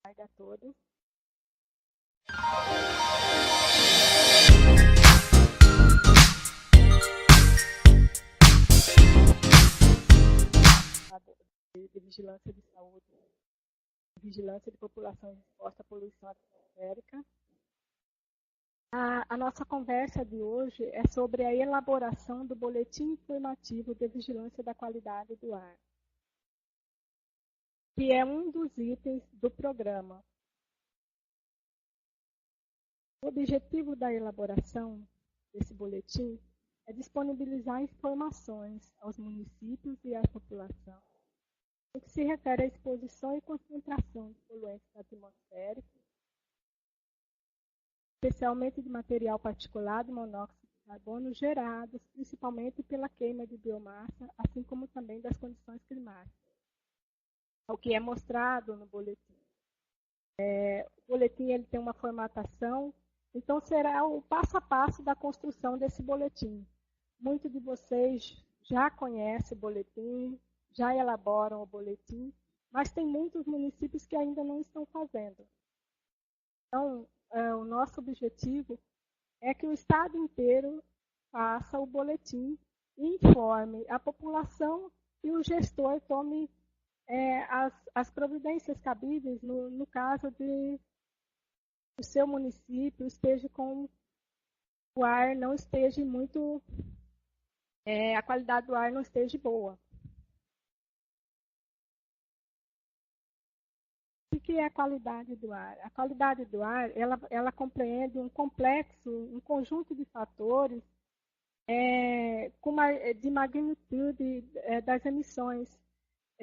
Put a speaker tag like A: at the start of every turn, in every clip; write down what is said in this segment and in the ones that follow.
A: tarde a todos. De vigilância de saúde, vigilância de populações expostas à poluição atmosférica. A nossa conversa de hoje é sobre a elaboração do Boletim Informativo de Vigilância da Qualidade do Ar, que é um dos itens do programa. O objetivo da elaboração desse boletim é disponibilizar informações aos municípios e à população no que se refere à exposição e concentração de poluentes atmosféricos, especialmente de material particulado e monóxido de carbono gerados principalmente pela queima de biomassa, assim como também das condições climáticas, o que é mostrado no boletim. O boletim ele tem uma formatação, então será o passo a passo da construção desse boletim. Muitos de vocês já conhecem o boletim, já elaboram o boletim, mas tem muitos municípios que ainda não estão fazendo. Então, o nosso objetivo é que o estado inteiro faça o boletim e informe a população e o gestor tome as providências cabíveis no caso de o seu município esteja com o ar não esteja muito, a qualidade do ar não esteja boa. O que é a qualidade do ar? A qualidade do ar, ela compreende um complexo, um conjunto de fatores de magnitude das emissões.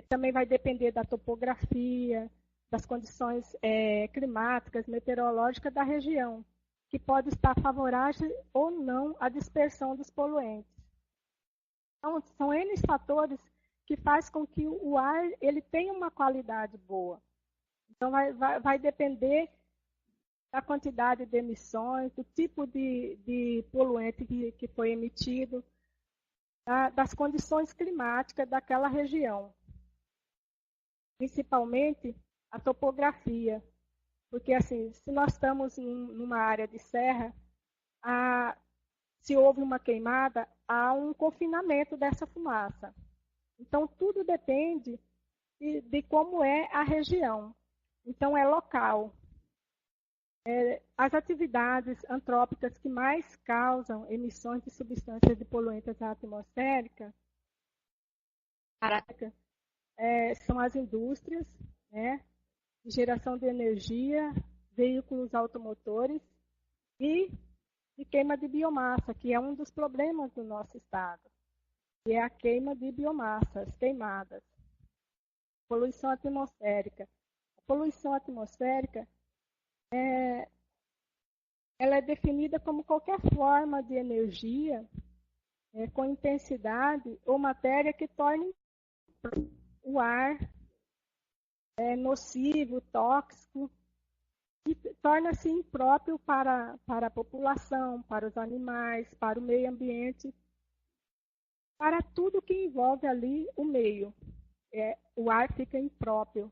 A: Também vai depender da topografia, das condições climáticas, meteorológicas da região, que pode estar favorável ou não à dispersão dos poluentes. Então, são N fatores que fazem com que o ar ele tenha uma qualidade boa. Então, vai depender da quantidade de emissões, do tipo de poluente que foi emitido, das condições climáticas daquela região. Principalmente a topografia, porque assim, se nós estamos numa área de serra, se houve uma queimada, há um confinamento dessa fumaça. Então, tudo depende de como é a região. Então, é local. As atividades antrópicas que mais causam emissões de substâncias de poluentes atmosféricas são as indústrias, né, de geração de energia, veículos automotores e de queima de biomassa, que é um dos problemas do nosso estado, que é a queima de biomassas queimadas. Poluição atmosférica. A poluição atmosférica ela é definida como qualquer forma de energia com intensidade ou matéria que torne o ar nocivo, tóxico, e torna-se impróprio para a população, para os animais, para o meio ambiente, para tudo que envolve ali o meio. O ar fica impróprio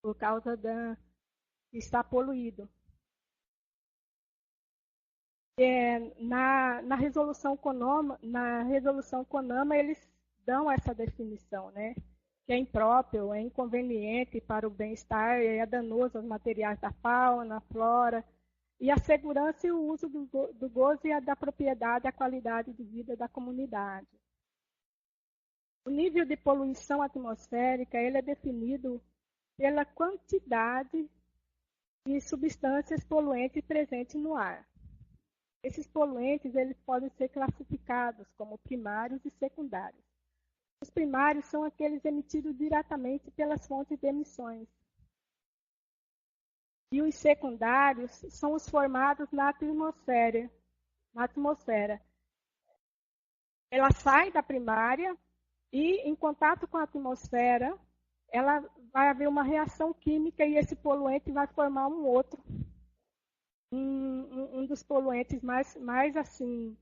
A: por causa de estar poluído. Na resolução CONAMA, eles dão essa definição, né? Que é impróprio, é inconveniente para o bem-estar, é danoso aos materiais da fauna, flora, e a segurança e o uso do gozo e da propriedade e a qualidade de vida da comunidade. O nível de poluição atmosférica ele é definido pela quantidade de substâncias poluentes presentes no ar. Esses poluentes eles podem ser classificados como primários e secundários. Os primários são aqueles emitidos diretamente pelas fontes de emissões. E os secundários são os formados na atmosfera. Ela sai da primária e, em contato com a atmosfera, ela vai haver uma reação química e esse poluente vai formar um outro. Um dos poluentes mais assim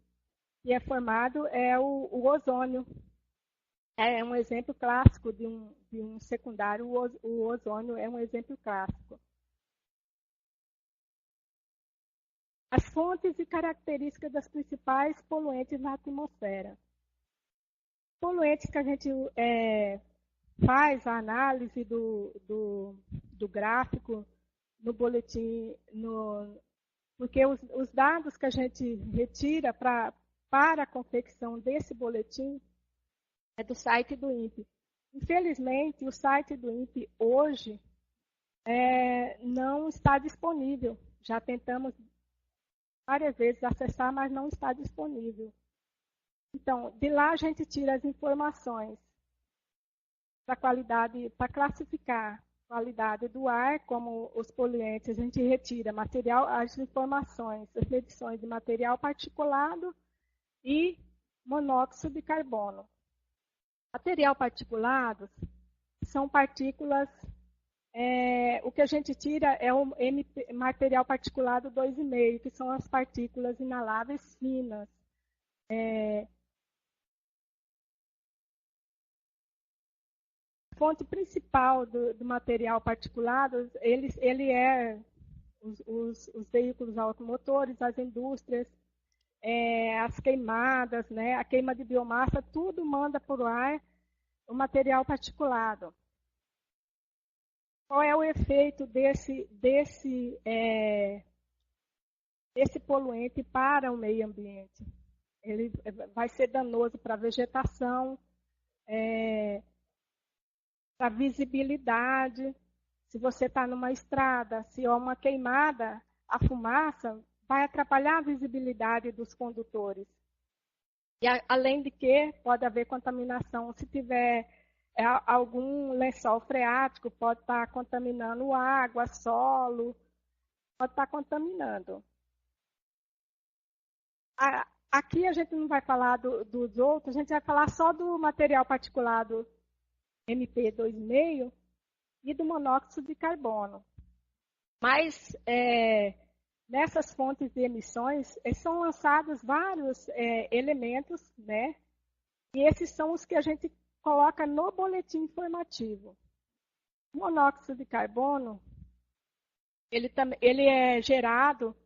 A: que é formado é o ozônio. É um exemplo clássico de e um secundário, o ozônio é um exemplo clássico. As fontes e características das principais poluentes na atmosfera. Poluentes que a gente faz a análise do gráfico no boletim, porque os dados que a gente retira para a confecção desse boletim é do site do INPE. Infelizmente, o site do INPE hoje não está disponível. Já tentamos várias vezes acessar, mas não está disponível. Então, de lá a gente tira as informações para qualidade, para classificar a qualidade do ar, como os poluentes, a gente retira as informações, as medições de material particulado e monóxido de carbono. Material particulado são partículas, o que a gente tira é o material particulado 2,5, que são as partículas inaláveis finas. A fonte principal do material particulado, ele é os veículos automotores, as indústrias, as queimadas, né? A queima de biomassa, tudo manda para o ar o material particulado. Qual é o efeito desse poluente para o meio ambiente? Ele vai ser danoso para a vegetação, para a visibilidade. Se você está numa estrada, se há uma queimada, a fumaça vai atrapalhar a visibilidade dos condutores. E além de que pode haver contaminação. Se tiver algum lençol freático, pode estar contaminando água, solo, pode estar contaminando. Aqui a gente não vai falar dos outros, a gente vai falar só do material particulado MP2,5 e do monóxido de carbono. Mas nessas fontes de emissões são lançados vários elementos, né? E esses são os que a gente coloca no boletim informativo. O monóxido de carbono, ele é gerado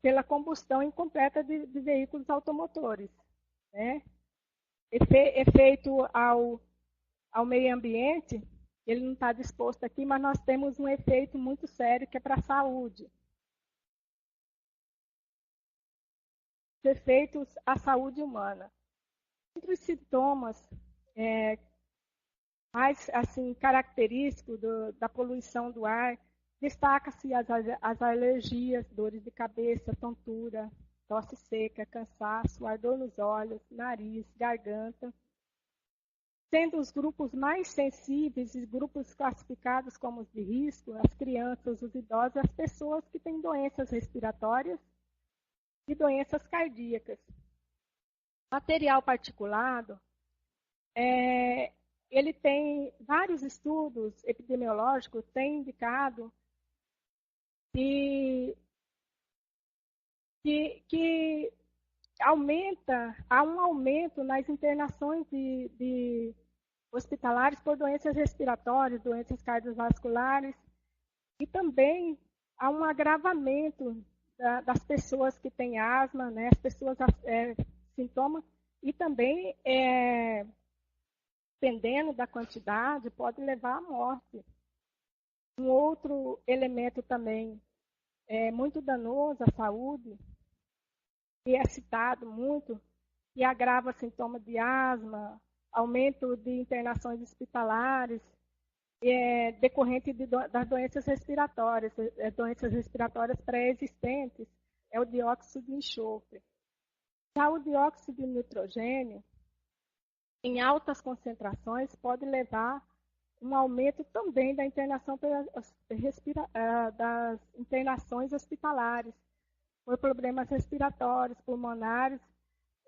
A: pela combustão incompleta de veículos automotores, né? Efeito ao meio ambiente, ele não está disposto aqui, mas nós temos um efeito muito sério que é para a saúde. Os efeitos à saúde humana. Entre os sintomas mais assim, característicos da poluição do ar, destaca-se as alergias, dores de cabeça, tontura, tosse seca, cansaço, ardor nos olhos, nariz, garganta. Sendo os grupos mais sensíveis e grupos classificados como os de risco, as crianças, os idosos e as pessoas que têm doenças respiratórias e doenças cardíacas. Material particulado, ele tem vários estudos epidemiológicos, têm indicado que há um aumento nas internações de hospitalares por doenças respiratórias, doenças cardiovasculares, e também há um agravamento das pessoas que têm asma, né, as pessoas sintomas, e também, dependendo da quantidade, pode levar à morte. Um outro elemento também muito danoso à saúde, que é citado muito, que agrava sintomas de asma, aumento de internações hospitalares, decorrente das doenças respiratórias pré-existentes, é o dióxido de enxofre. Já o dióxido de nitrogênio, em altas concentrações, pode levar um aumento também da internação das internações hospitalares, por problemas respiratórios, pulmonares,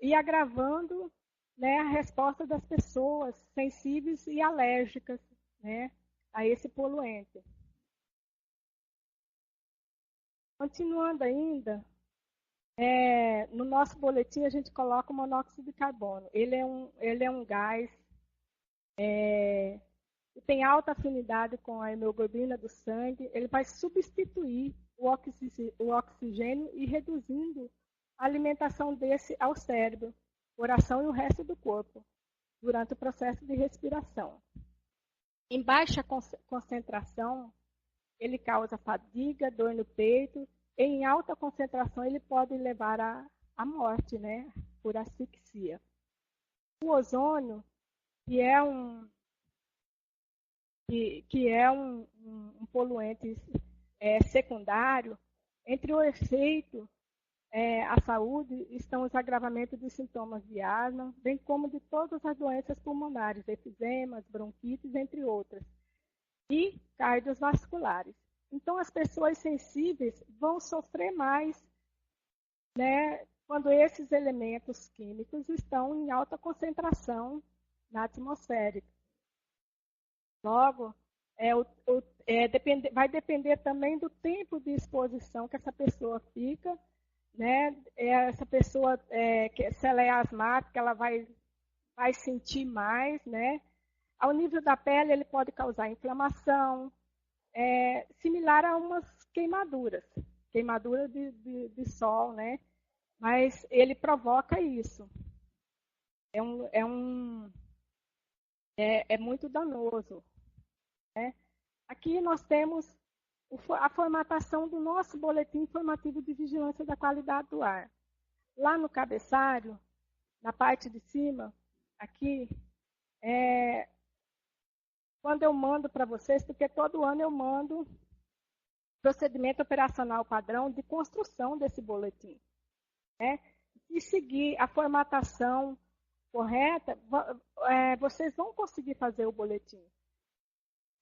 A: e agravando, né, a resposta das pessoas sensíveis e alérgicas, né, a esse poluente. Continuando ainda, no nosso boletim a gente coloca o monóxido de carbono. Ele é um gás que tem alta afinidade com a hemoglobina do sangue, ele vai substituir o oxigênio e reduzindo a alimentação desse ao cérebro, coração e o resto do corpo, durante o processo de respiração. Em baixa concentração, ele causa fadiga, dor no peito, e em alta concentração ele pode levar à morte, né, por asfixia. O ozônio, que é um poluente secundário, entre o efeito à saúde estão os agravamentos dos sintomas de asma, bem como de todas as doenças pulmonares, efezemas, bronquites, entre outras, e cardiovasculares. Então, as pessoas sensíveis vão sofrer mais, né, quando esses elementos químicos estão em alta concentração na atmosfera. Logo, vai depender também do tempo de exposição que essa pessoa fica, né? Essa pessoa, se ela é asmática, ela vai sentir mais, né? Ao nível da pele, ele pode causar inflamação, similar a umas queimaduras de sol, né? Mas ele provoca isso. É muito danoso, né? Aqui nós temos a formatação do nosso boletim informativo de vigilância da qualidade do ar. Lá no cabeçalho, na parte de cima, aqui, quando eu mando para vocês, porque todo ano eu mando procedimento operacional padrão de construção desse boletim, né? E seguir a formatação correta, vocês vão conseguir fazer o boletim.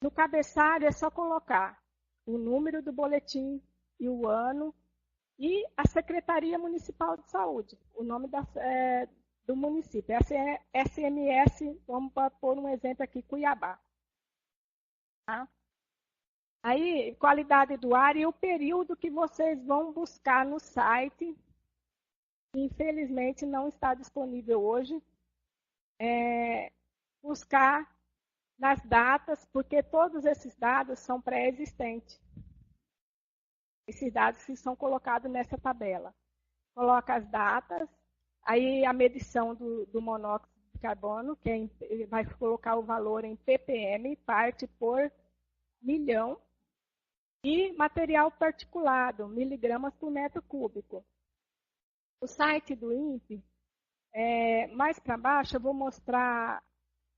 A: No cabeçalho é só colocar o número do boletim e o ano e a Secretaria Municipal de Saúde, o nome do município. Essa é SMS, vamos pôr um exemplo aqui, Cuiabá. Tá? Aí, qualidade do ar e o período que vocês vão buscar no site. Infelizmente, não está disponível hoje. Buscar nas datas, porque todos esses dados são pré-existentes. Esses dados que são colocados nessa tabela. Coloca as datas, aí a medição do monóxido de carbono, que vai colocar o valor em ppm, parte por milhão, e material particulado, miligramas por metro cúbico. O site do INPE, mais para baixo, eu vou mostrar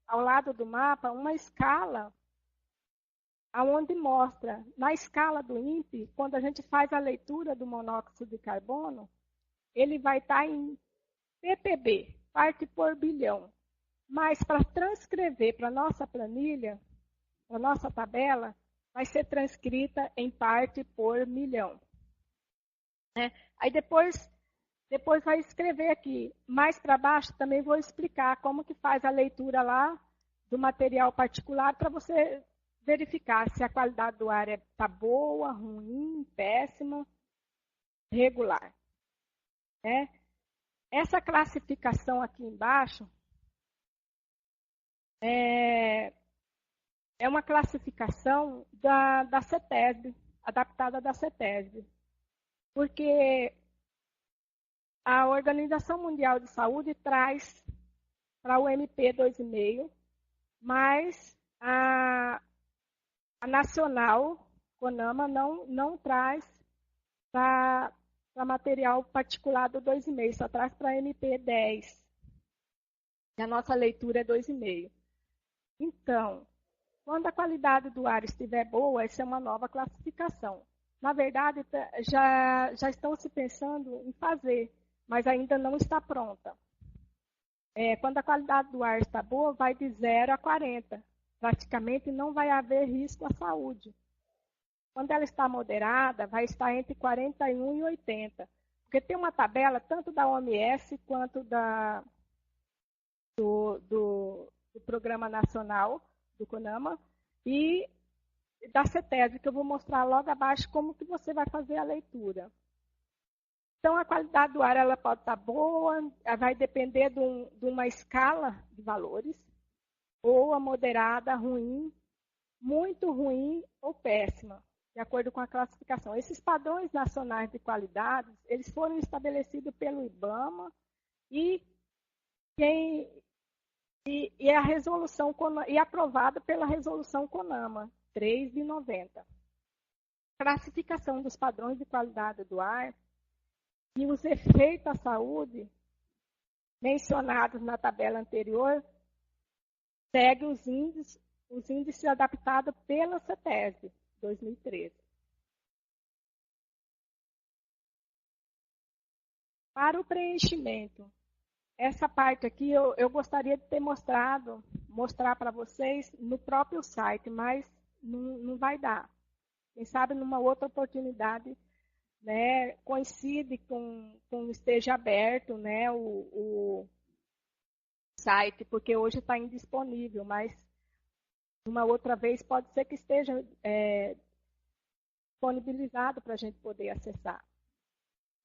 A: ao lado do mapa uma escala onde mostra, na escala do INPE, quando a gente faz a leitura do monóxido de carbono, ele vai estar em ppb, parte por bilhão. Mas para transcrever para a nossa planilha, para a nossa tabela, vai ser transcrita em parte por milhão. Aí depois vai escrever aqui. Mais para baixo também vou explicar como que faz a leitura lá do material particular para você verificar se a qualidade do ar está boa, ruim, péssima, regular. Essa classificação aqui embaixo é uma classificação da CETESB, adaptada da CETESB. Porque a Organização Mundial de Saúde traz para o MP 2,5, mas a nacional, CONAMA, não traz para material particular do 2,5, só traz para MP 10. E a nossa leitura é 2,5. Então, quando a qualidade do ar estiver boa, essa é uma nova classificação. Na verdade, já estão se pensando em fazer, mas ainda não está pronta. Quando a qualidade do ar está boa, vai de 0 a 40. Praticamente não vai haver risco à saúde. Quando ela está moderada, vai estar entre 41 e 80. Porque tem uma tabela, tanto da OMS quanto do Programa Nacional, do CONAMA, e da CETESB, que eu vou mostrar logo abaixo como que você vai fazer a leitura. Então, a qualidade do ar ela pode estar boa, vai depender de uma escala de valores. ou a moderada, ruim, muito ruim ou péssima, de acordo com a classificação. Esses padrões nacionais de qualidade, eles foram estabelecidos pelo IBAMA e a resolução e aprovado pela resolução CONAMA 3 de 90. Classificação dos padrões de qualidade do ar e os efeitos à saúde mencionados na tabela anterior seguem os índices adaptados pela CETESB 2013. Para o preenchimento, essa parte aqui eu gostaria de ter mostrar para vocês no próprio site, mas não vai dar. Quem sabe numa outra oportunidade, né, coincide com esteja aberto, né, o site, porque hoje está indisponível, mas uma outra vez pode ser que esteja disponibilizado para a gente poder acessar.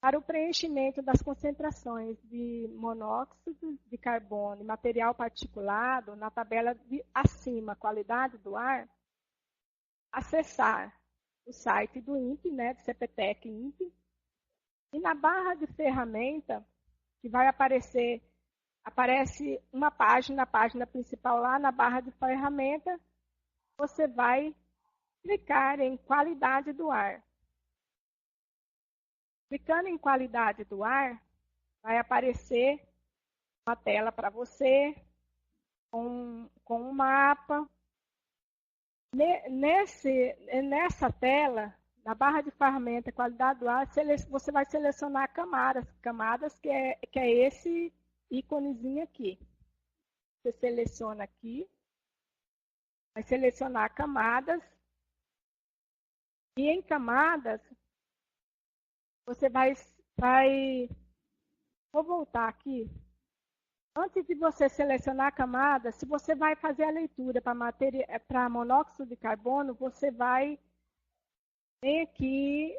A: Para o preenchimento das concentrações de monóxido de carbono e material particulado na tabela de acima, qualidade do ar, acessar o site do INPE, né, do CPTEC INPE, e na barra de ferramenta, que vai aparece uma página, a página principal lá na barra de ferramenta, você vai clicar em qualidade do ar. Clicando em qualidade do ar, vai aparecer uma tela para você com um mapa. Nessa tela, na barra de ferramenta qualidade do ar, você vai selecionar camadas que é esse íconezinho aqui. Você seleciona aqui, vai selecionar camadas, e em camadas, você vou voltar aqui. Antes de você selecionar a camada, se você vai fazer a leitura para monóxido de carbono, você vai vir aqui,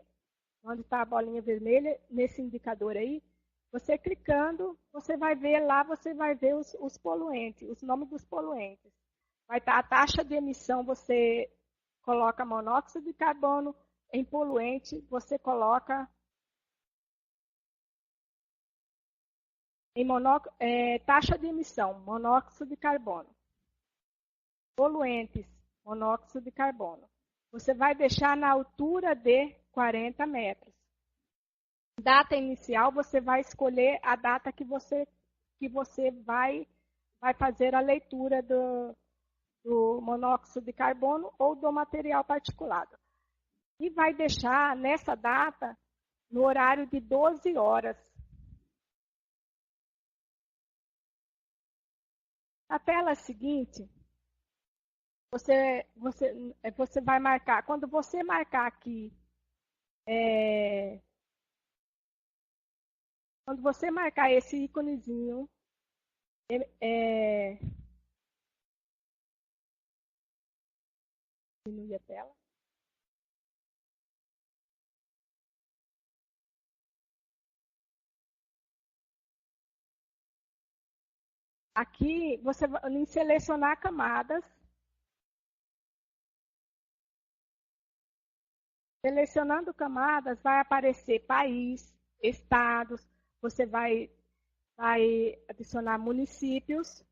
A: onde está a bolinha vermelha, nesse indicador aí, você clicando, você vai ver lá, você vai ver os poluentes, os nomes dos poluentes. Vai estar a taxa de emissão, você coloca monóxido de carbono, em poluente, você coloca taxa de emissão, monóxido de carbono. Poluentes, monóxido de carbono. Você vai deixar na altura de 40 metros. Data inicial, você vai escolher a data que você vai fazer a leitura do monóxido de carbono ou do material particulado. E vai deixar nessa data no horário de 12 horas. Na tela seguinte, você vai marcar. Quando você marcar aqui, quando você marcar esse íconezinho, diminui a tela. Aqui, você vai selecionar camadas. Selecionando camadas, vai aparecer país, estados, você vai adicionar municípios,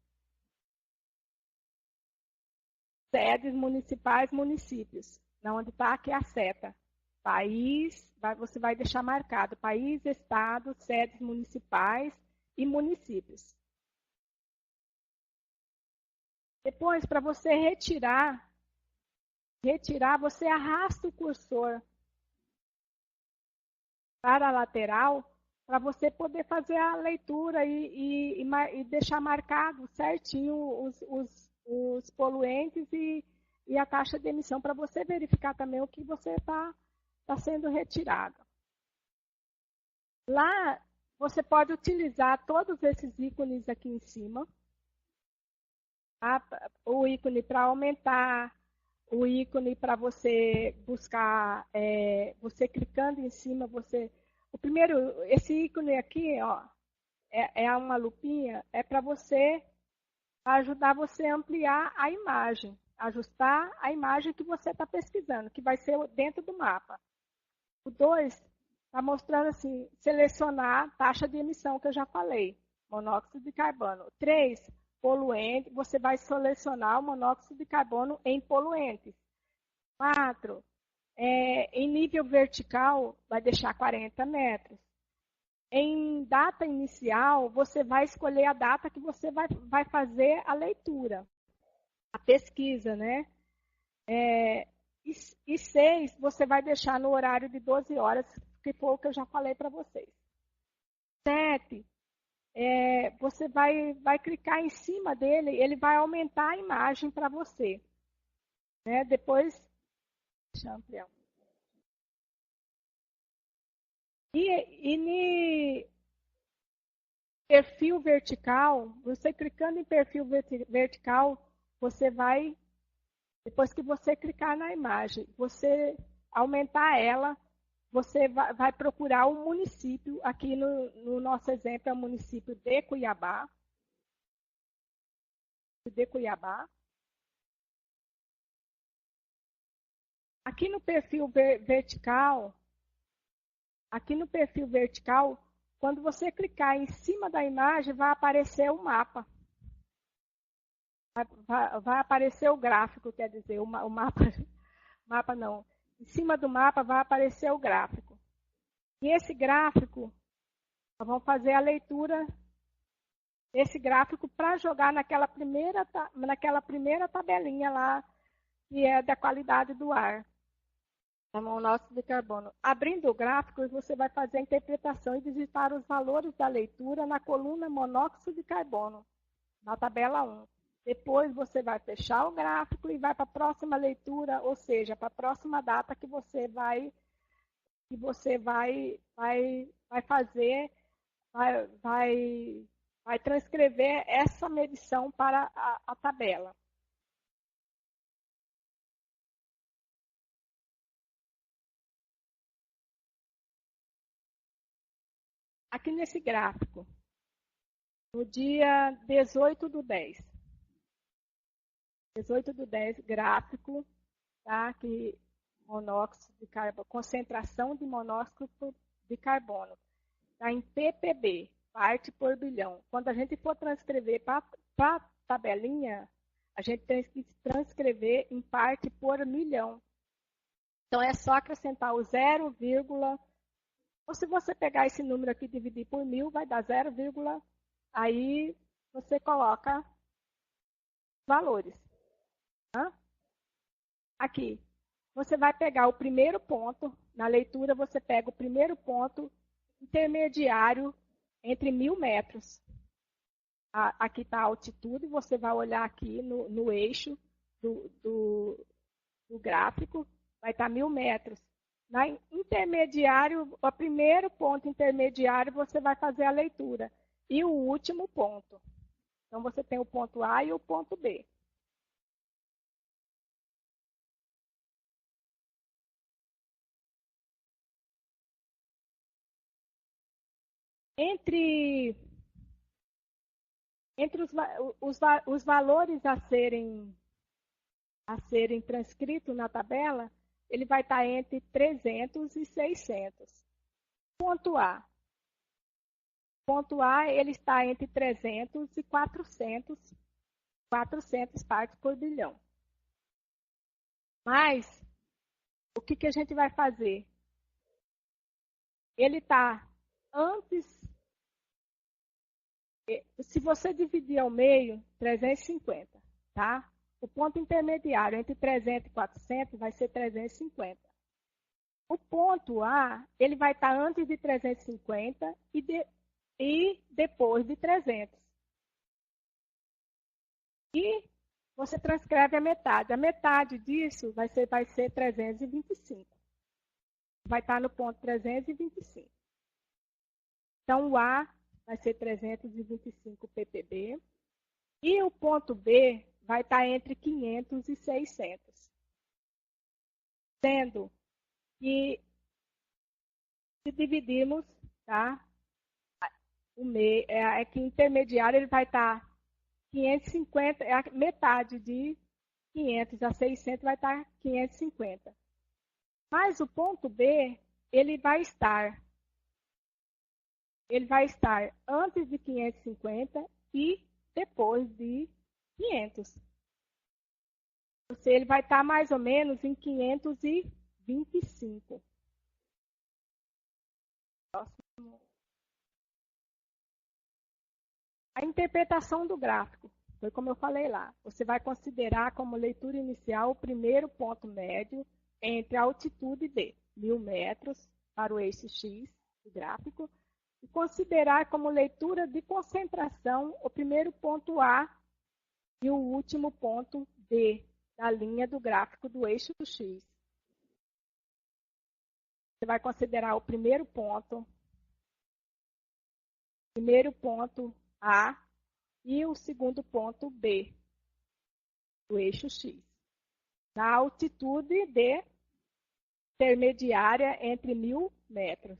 A: sedes municipais, municípios. Onde está aqui a seta. País, você vai deixar marcado país, estado, sedes municipais e municípios. Depois, para você retirar, você arrasta o cursor para a lateral para você poder fazer a leitura e deixar marcado certinho os poluentes e a taxa de emissão para você verificar também o que você está sendo retirado. Lá, você pode utilizar todos esses ícones aqui em cima. O ícone para aumentar, o ícone para você buscar, você clicando em cima, o primeiro, esse ícone aqui, ó, é uma lupinha, é para você vai ajudar você a ampliar a imagem, ajustar a imagem que você está pesquisando, que vai ser dentro do mapa. O 2 está mostrando assim, selecionar a taxa de emissão que eu já falei, monóxido de carbono. 3, poluente, você vai selecionar o monóxido de carbono em poluentes. 4, em nível vertical, vai deixar 40 metros. Em data inicial, você vai escolher a data que você vai fazer a leitura, a pesquisa, né? E 6, você vai deixar no horário de 12 horas, que foi o que eu já falei para vocês. 7, você vai clicar em cima dele, ele vai aumentar a imagem para você. Né? Depois, deixa eu ampliar. E no perfil vertical, você clicando em perfil vertical, você vai, depois que você clicar na imagem, você aumentar ela, você vai procurar um município, aqui no nosso exemplo é o município de Cuiabá. Aqui no perfil vertical, quando você clicar em cima da imagem, vai aparecer o mapa. Vai aparecer o gráfico, quer dizer, o mapa, mapa não. Em cima do mapa vai aparecer o gráfico. E esse gráfico, nós vamos fazer a leitura desse gráfico para jogar naquela primeira tabelinha lá, que é da qualidade do ar. É monóxido de carbono. Abrindo o gráfico, você vai fazer a interpretação e digitar os valores da leitura na coluna monóxido de carbono, na tabela 1. Depois você vai fechar o gráfico e vai para a próxima leitura, ou seja, para a próxima data que você vai fazer, vai transcrever essa medição para a tabela. Aqui nesse gráfico, no dia 18/10. 18/10, gráfico, tá? Que monóxido de carbono, concentração de monóxido de carbono. Está em ppb, parte por bilhão. Quando a gente for transcrever para a tabelinha, a gente tem que transcrever em parte por milhão. Então, é só acrescentar o 0, ou se você pegar esse número aqui e dividir por 1000, vai dar 0, aí você coloca valores. Tá? Aqui, você vai pegar o primeiro ponto, na leitura você pega o primeiro ponto intermediário entre 1000 metros. Aqui está a altitude, você vai olhar aqui no eixo do gráfico, vai estar 1000 metros. Na intermediário, o primeiro ponto intermediário, você vai fazer a leitura. E o último ponto. Então, você tem o ponto A e o ponto B. Entre os valores a serem transcritos na tabela, ele vai estar entre 300 e 600. Ponto A. Ponto A, ele está entre 300 e 400 partes por bilhão. Mas, o que a gente vai fazer? Ele está antes, se você dividir ao meio, 350, tá? O ponto intermediário entre 300 e 400 vai ser 350. O ponto A, ele vai estar antes de 350 e depois de 300. E você transcreve a metade. A metade disso vai ser 325. Vai estar no ponto 325. Então, o A vai ser 325 ppb. E o ponto B vai estar entre 500 e 600. Sendo que, se dividirmos, tá? É que intermediário ele vai estar 550, é a metade de 500 a 600 vai estar 550. Mas o ponto B, ele vai estar antes de 550 e depois de 500. Ou seja, ele vai estar mais ou menos em 525. Próximo. A interpretação do gráfico, foi como eu falei lá. Você vai considerar como leitura inicial o primeiro ponto médio entre a altitude de 1.000 metros para o eixo X do gráfico e considerar como leitura de concentração o primeiro ponto A e o último ponto D da linha do gráfico do eixo X. Você vai considerar o primeiro ponto A e o segundo ponto B do eixo X. Na altitude D intermediária entre 1.000 metros.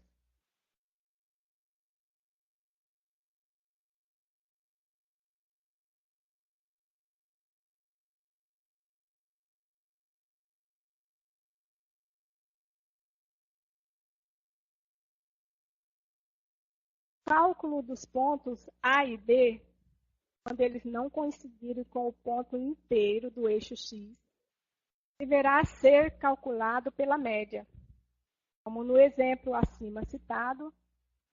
A: Cálculo dos pontos A e B, quando eles não coincidirem com o ponto inteiro do eixo X, deverá ser calculado pela média. Como no exemplo acima citado,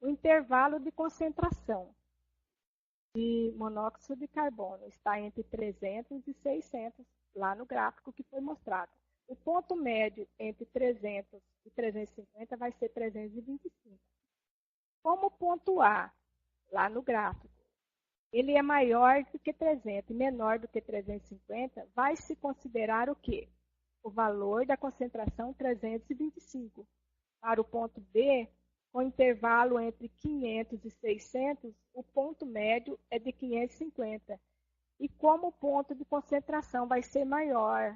A: o intervalo de concentração de monóxido de carbono está entre 300 e 600, lá no gráfico que foi mostrado. O ponto médio entre 300 e 350 vai ser 325. Como o ponto A, lá no gráfico, ele é maior do que 300 e menor do que 350, vai se considerar o quê? O valor da concentração 325. Para o ponto B, com intervalo entre 500 e 600, o ponto médio é de 550. E como o ponto de concentração vai ser maior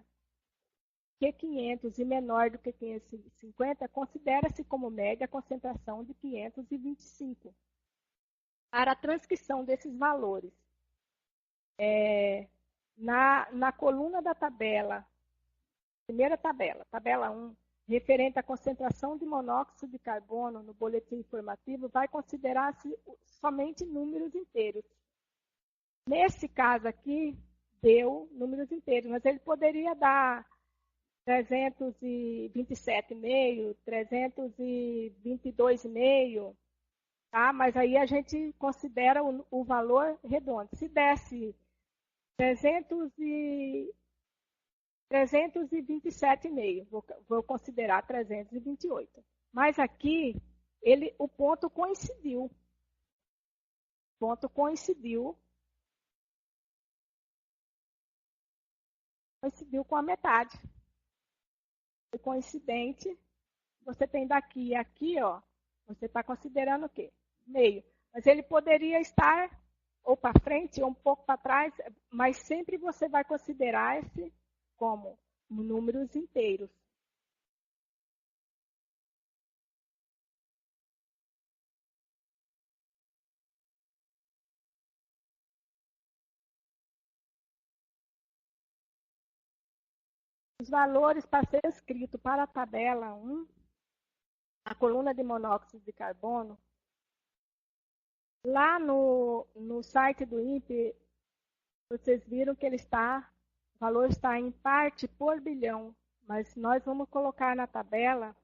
A: que 500 e menor do que 550, considera-se como média a concentração de 525. Para a transcrição desses valores, na coluna da tabela, primeira tabela, tabela 1, referente à concentração de monóxido de carbono no boletim informativo, vai considerar-se somente números inteiros. Nesse caso aqui, deu números inteiros, mas ele poderia dar 327,5, 322,5, tá? Mas aí a gente considera o valor redondo. Se desse 327,5, vou considerar 328. Mas aqui, o ponto coincidiu. O ponto coincidiu com a metade. Foi coincidente. Você tem daqui e aqui, ó, você está considerando o quê? Meio. Mas ele poderia estar ou para frente ou um pouco para trás, mas sempre você vai considerar esse como números inteiros. Os valores para ser escrito para a tabela 1, a coluna de monóxido de carbono, lá no site do INPE, vocês viram que o valor está em parte por bilhão, mas nós vamos colocar na tabela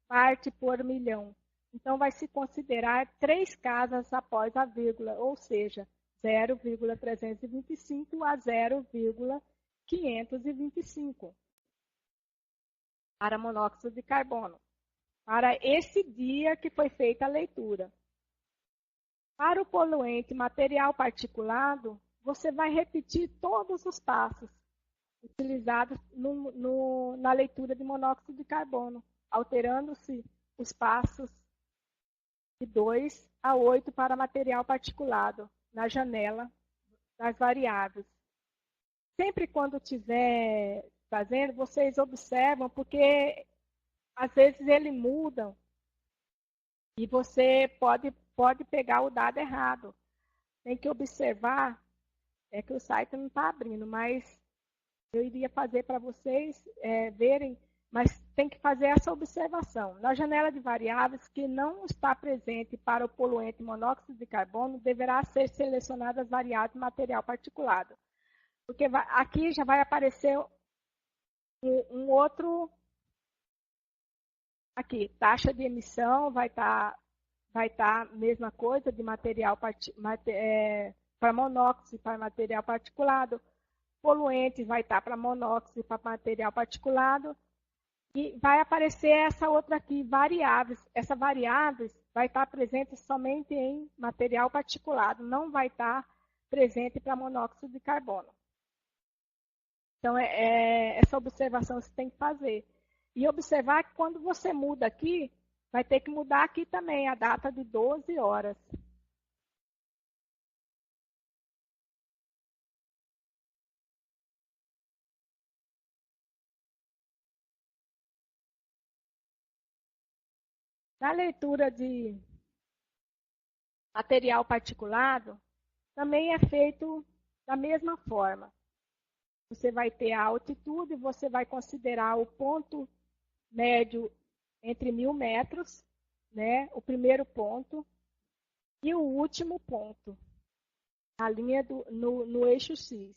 A: parte por milhão. Então, vai se considerar 3 casas após a vírgula, ou seja, 0,325 a 0,525 para monóxido de carbono, para esse dia que foi feita a leitura. Para o poluente material particulado, você vai repetir todos os passos utilizados na leitura de monóxido de carbono, alterando-se os passos de 2 a 8 para material particulado, na janela das variáveis. Sempre quando estiver fazendo, vocês observam, porque às vezes ele muda e você pode pegar o dado errado. Tem que observar É que o site não está abrindo, mas eu iria fazer para vocês verem, mas tem que fazer essa observação. Na janela de variáveis que não está presente para o poluente monóxido de carbono, deverá ser selecionada as variáveis material particulado. Porque aqui já vai aparecer um outro, aqui, taxa de emissão vai estar mesma coisa de material para monóxido para material particulado, poluentes vai estar para monóxido para material particulado, e vai aparecer essa outra aqui, variáveis. Essa variáveis vai estar presente somente em material particulado, não vai estar presente para monóxido de carbono. Então, essa observação você tem que fazer. E observar que quando você muda aqui, vai ter que mudar aqui também a data de 12 horas. Na leitura de material particulado, também é feito da mesma forma. Você vai ter a altitude, você vai considerar o ponto médio entre 1000 metros, né, o primeiro ponto, e o último ponto, a linha no eixo X.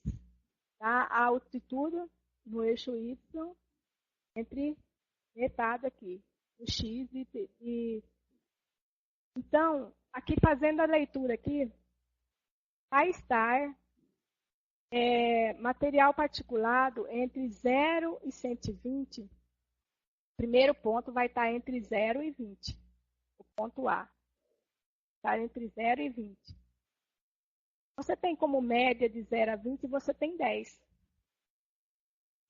A: Tá? A altitude no eixo Y, entre metade aqui, o X e... Então, aqui fazendo a leitura aqui, vai estar material particulado entre 0 e 120. O primeiro ponto vai estar entre 0 e 20. O ponto A. Está entre 0 e 20. Você tem como média de 0 a 20, você tem 10.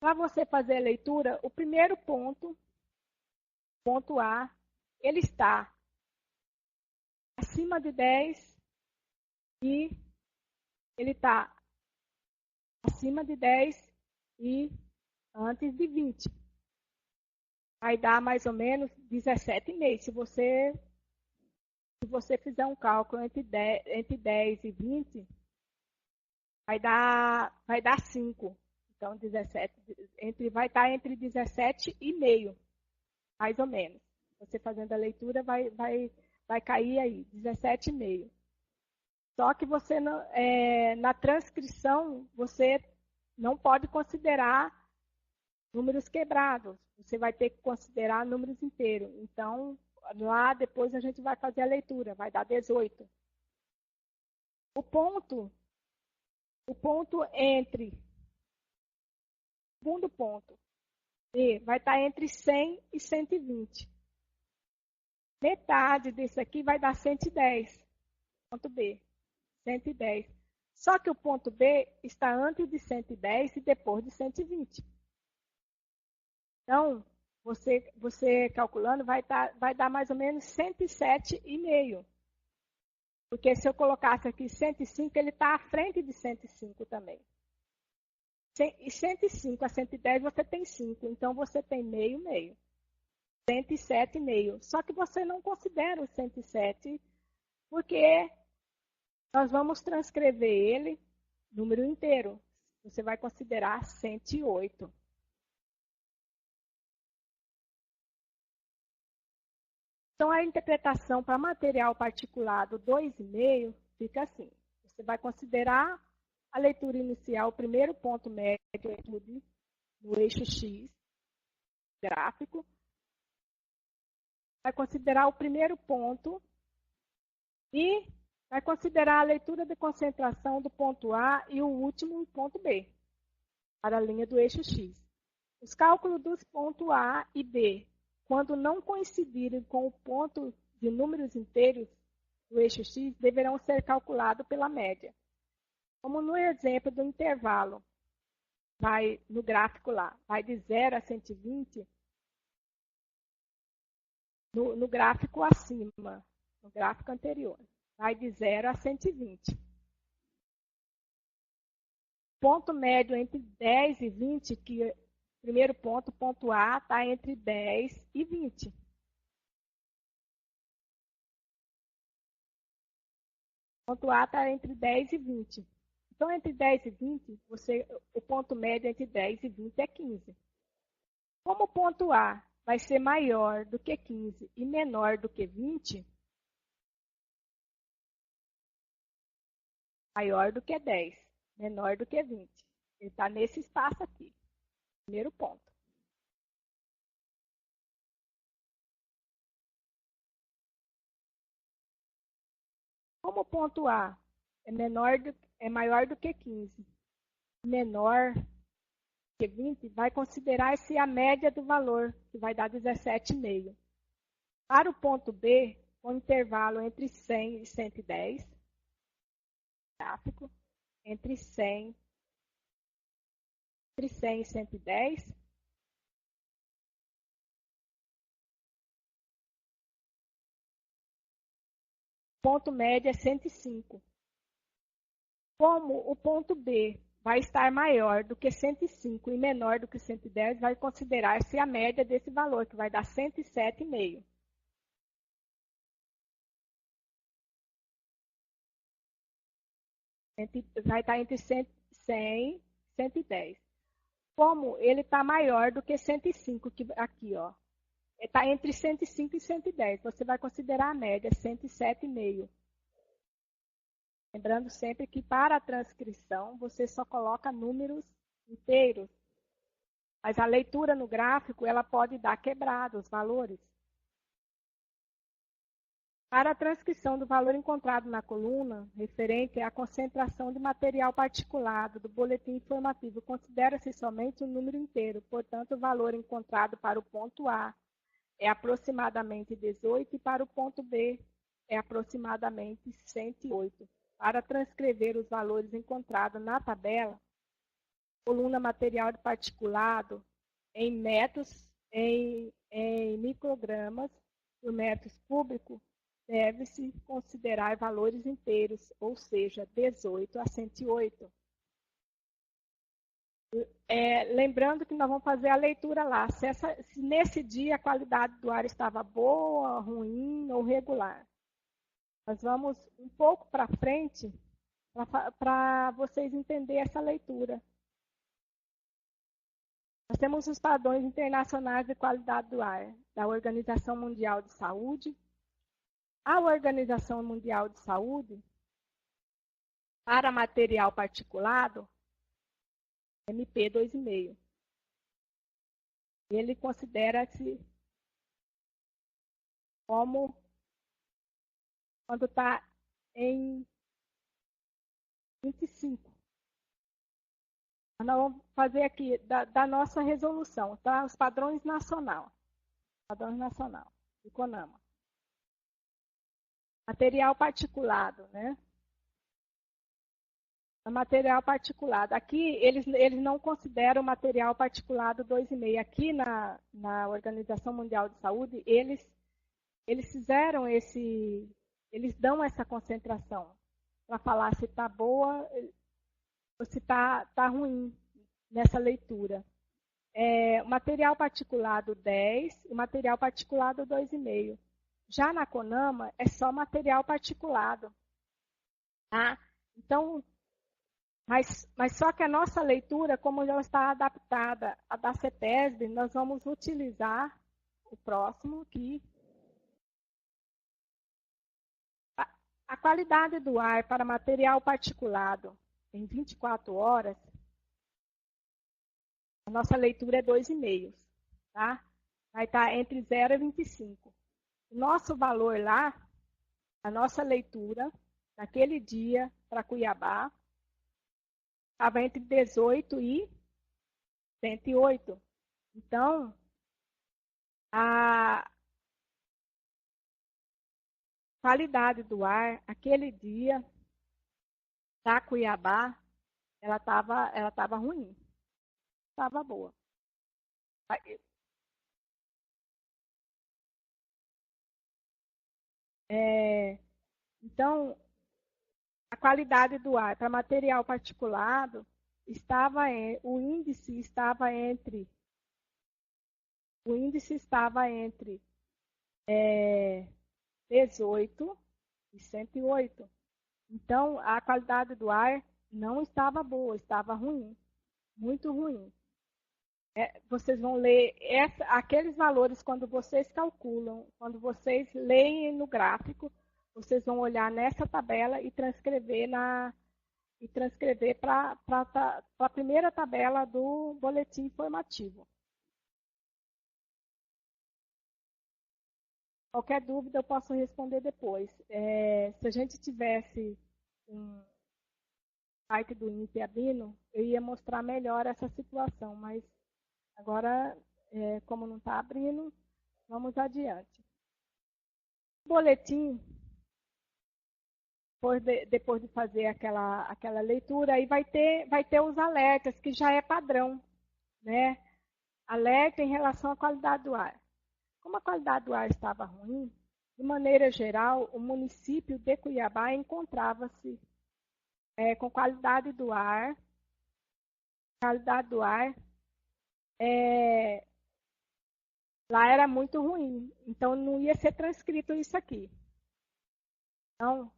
A: Para você fazer a leitura, o primeiro ponto, ponto A, ele está acima de 10 e ele está acima de 10 e antes de 20. Vai dar mais ou menos 17,5. Se você fizer um cálculo entre 10 e 20, vai dar 5. Então, 17, vai estar entre 17,5, mais ou menos. Você fazendo a leitura vai cair aí, 17,5. Só que você na transcrição, você não pode considerar números quebrados. Você vai ter que considerar números inteiros. Então, lá depois a gente vai fazer a leitura, vai dar 18. O ponto entre, segundo ponto, B, vai estar entre 100 e 120. Metade desse aqui vai dar 110. Ponto B, 110. Só que o ponto B está antes de 110 e depois de 120. Então, você calculando vai dar mais ou menos 107,5. Porque se eu colocasse aqui 105, ele está à frente de 105 também. E 105 a 110 você tem 5, então você tem meio, 107,5. Só que você não considera o 107, porque nós vamos transcrever ele número inteiro. Você vai considerar 108. Então, a interpretação para material particulado 2,5 fica assim. Você vai considerar a leitura inicial, o primeiro ponto médio no eixo X, gráfico. Vai considerar o primeiro ponto e vai considerar a leitura de concentração do ponto A e o último ponto B, para a linha do eixo X. Os cálculos dos pontos A e B, quando não coincidirem com o ponto de números inteiros do eixo X, deverão ser calculados pela média. Como no exemplo do intervalo, vai no gráfico lá, vai de 0 a 120, no gráfico acima, no gráfico anterior, vai de 0 a 120. Ponto médio entre 10 e 20, que primeiro ponto, ponto A, está entre 10 e 20. Ponto A está entre 10 e 20. Então, entre 10 e 20, o ponto médio entre 10 e 20 é 15. Como o ponto A vai ser maior do que 15 e menor do que 20, maior do que 10, menor do que 20. Ele está nesse espaço aqui. Primeiro ponto. Como o ponto A é maior do que 15, menor que 20, vai considerar-se a média do valor, que vai dar 17,5. Para o ponto B, o intervalo entre 100 e 110, gráfico, entre 100 e 110, ponto médio é 105. Como o ponto B vai estar maior do que 105 e menor do que 110, vai considerar-se a média desse valor, que vai dar 107,5. Vai estar entre 100 e 110. Como ele está maior do que 105, que aqui, ó, está entre 105 e 110, você vai considerar a média 107,5. Lembrando sempre que para a transcrição você só coloca números inteiros, mas a leitura no gráfico ela pode dar quebrado os valores. Para a transcrição do valor encontrado na coluna, referente à concentração de material particulado do boletim informativo, considera-se somente o número inteiro, portanto, o valor encontrado para o ponto A é aproximadamente 18 e para o ponto B é aproximadamente 108. Para transcrever os valores encontrados na tabela, coluna material de particulado em metros, em microgramas por metros cúbicos, deve-se considerar valores inteiros, ou seja, 18 a 108. Lembrando que nós vamos fazer a leitura lá, se nesse dia a qualidade do ar estava boa, ruim ou regular. Nós vamos um pouco para frente para vocês entenderem essa leitura. Nós temos os padrões internacionais de qualidade do ar, da Organização Mundial de Saúde. A Organização Mundial de Saúde, para material particulado, MP 2,5. Ele considera-se como quando está em 25. Nós vamos fazer aqui da nossa resolução, tá? Os padrões nacional. Padrões nacional, do CONAMA. Material particulado, né? Material particulado. Aqui, eles não consideram material particulado 2,5. Aqui na Organização Mundial de Saúde, eles fizeram eles dão essa concentração para falar se está boa ou se está ruim nessa leitura. O material particulado 10 e o material particulado 2,5. Já na CONAMA, é só material particulado. Tá? Então, mas só que a nossa leitura, como já está adaptada à da CETESB, nós vamos utilizar o próximo aqui. A qualidade do ar para material particulado em 24 horas, a nossa leitura é 2,5. Tá? Vai estar entre 0 e 25. O nosso valor lá, a nossa leitura, naquele dia, para Cuiabá, estava entre 18 e 108. Então, a qualidade do ar, aquele dia, da Cuiabá, ela estava ruim. Estava boa. Então, a qualidade do ar para material particulado o índice estava entre 18 e 108. Então, a qualidade do ar não estava boa, estava ruim, muito ruim. Vocês vão ler aqueles valores quando vocês calculam, quando vocês leem no gráfico, vocês vão olhar nessa tabela e transcrever para a primeira tabela do boletim informativo. Qualquer dúvida eu posso responder depois. Se a gente tivesse um site do INPE abrindo, eu ia mostrar melhor essa situação, mas agora, como não está abrindo, vamos adiante. O boletim, depois de fazer aquela leitura, aí vai ter os alertas, que já é padrão, né? Alerta em relação à qualidade do ar. Como a qualidade do ar estava ruim, de maneira geral, o município de Cuiabá encontrava-se com qualidade do ar lá era muito ruim. Então, não ia ser transcrito isso aqui. Então,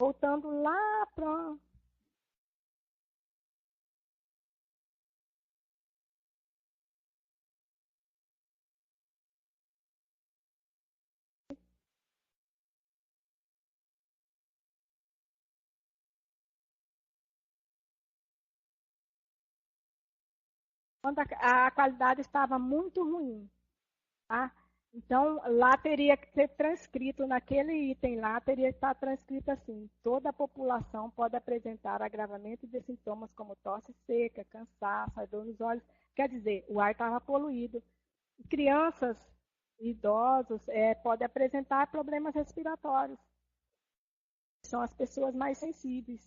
A: voltando lá para... Quando a qualidade estava muito ruim, tá? Então, lá teria que ser transcrito, naquele item lá, teria que estar transcrito assim: toda a população pode apresentar agravamento de sintomas como tosse seca, cansaço, dor nos olhos. Quer dizer, o ar estava poluído. Crianças e idosos podem apresentar problemas respiratórios. São as pessoas mais sensíveis.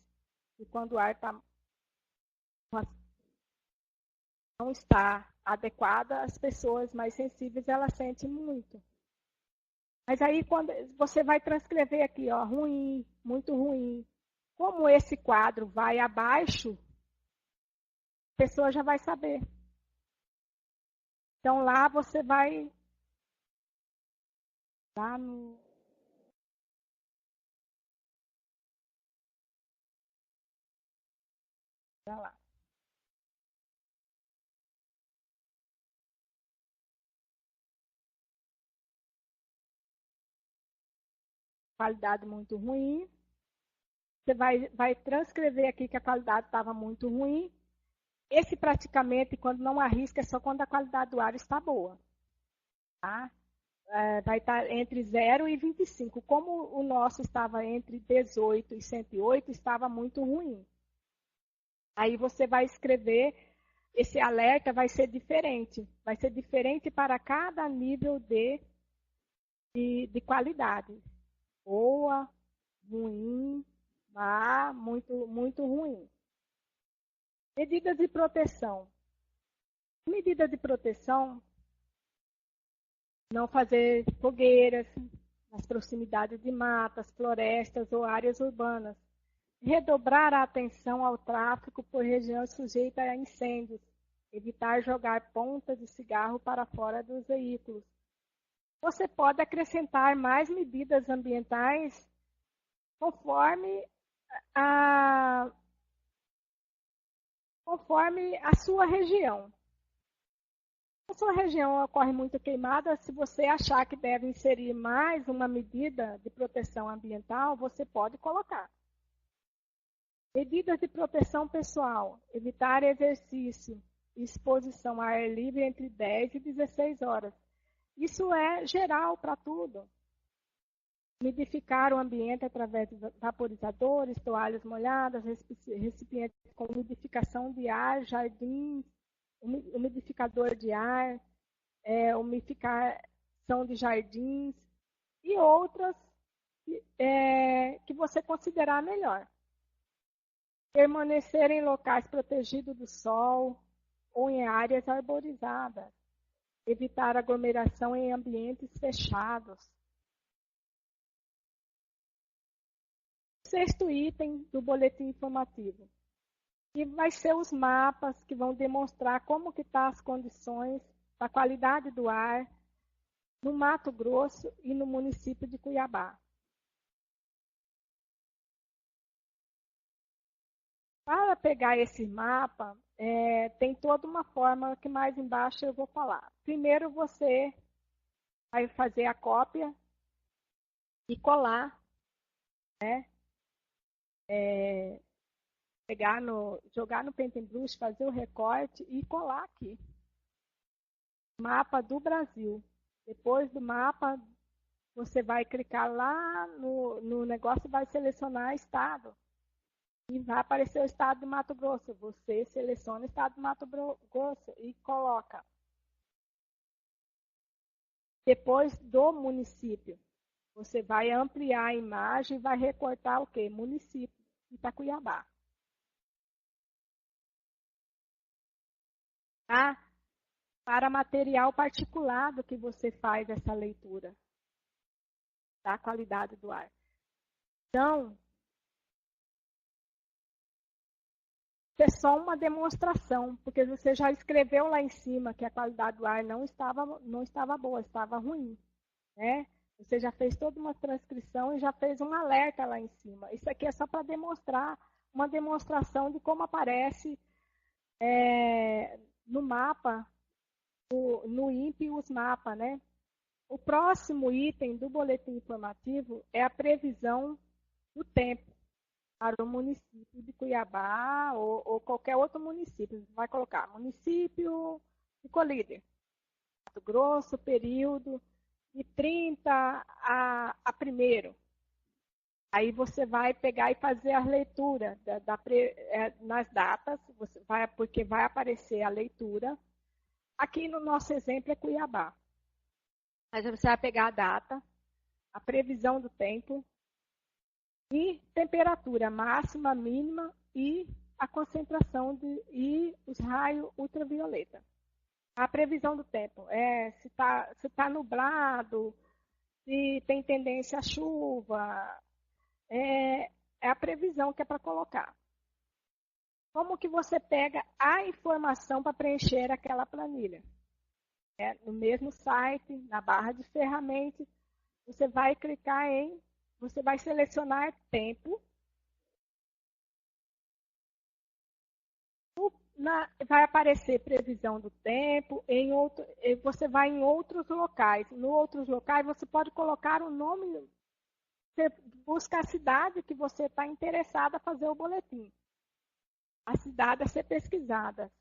A: E quando o ar não está adequada, as pessoas mais sensíveis, elas sentem muito. Mas aí, quando você vai transcrever aqui, ó, ruim, muito ruim, como esse quadro vai abaixo, a pessoa já vai saber. Então, lá você vai... Lá no... Lá. Qualidade muito ruim. Você vai transcrever aqui que a qualidade estava muito ruim. Esse praticamente, quando não arrisca, é só quando a qualidade do ar está boa. Tá? Vai estar entre 0 e 25. Como o nosso estava entre 18 e 108, estava muito ruim. Aí você vai escrever, esse alerta vai ser diferente. Vai ser diferente para cada nível de qualidade. Boa, ruim, má, muito, muito ruim. Medidas de proteção. Medida de proteção, não fazer fogueiras nas proximidades de matas, florestas ou áreas urbanas. Redobrar a atenção ao tráfego por região sujeita a incêndios. Evitar jogar pontas de cigarro para fora dos veículos. Você pode acrescentar mais medidas ambientais conforme a sua região. Na sua região ocorre muita queimada, se você achar que deve inserir mais uma medida de proteção ambiental, você pode colocar. Medidas de proteção pessoal. Evitar exercício e exposição ao ar livre entre 10 e 16 horas. Isso é geral para tudo. Umidificar o ambiente através de vaporizadores, toalhas molhadas, recipientes com umidificação de ar, jardins, umidificador de ar, umidificação de jardins e outras que você considerar melhor. Permanecer em locais protegidos do sol ou em áreas arborizadas. Evitar aglomeração em ambientes fechados. Sexto item do boletim informativo. E vai ser os mapas que vão demonstrar como que estão as condições da qualidade do ar no Mato Grosso e no município de Cuiabá. Para pegar esse mapa, tem toda uma forma que mais embaixo eu vou falar. Primeiro você vai fazer a cópia e colar, né? É, jogar no Paintbrush, fazer o recorte e colar aqui. Mapa do Brasil. Depois do mapa, você vai clicar lá no negócio e vai selecionar estado. E vai aparecer o estado do Mato Grosso. Você seleciona o estado do Mato Grosso e coloca. Depois do município, você vai ampliar a imagem e vai recortar o quê? Município de Itacuiabá. Tá? Para material particulado que você faz essa leitura da qualidade do ar. Então, é só uma demonstração, porque você já escreveu lá em cima que a qualidade do ar não estava boa, estava ruim, né? Você já fez toda uma transcrição e já fez um alerta lá em cima. Isso aqui é só para demonstrar, uma demonstração de como aparece no mapa, no INPE, os mapas, né? O próximo item do boletim informativo é a previsão do tempo para o município de Cuiabá ou qualquer outro município. Você vai colocar município de Colíder, Mato Grosso, período de 30 a 1º. Aí você vai pegar e fazer a leitura nas datas, porque vai aparecer a leitura. Aqui no nosso exemplo é Cuiabá. Mas você vai pegar a data, a previsão do tempo e temperatura máxima, mínima e a concentração e os raios ultravioleta. A previsão do tempo se tá nublado, se tem tendência à chuva, é a previsão que é para colocar. Como que você pega a informação para preencher aquela planilha? No mesmo site, na barra de ferramentas, você vai clicar você vai selecionar tempo. Vai aparecer previsão do tempo, você vai em outros locais. No outros locais, você pode colocar o nome, você busca a cidade que você está interessado a fazer o boletim. A cidade a ser pesquisada.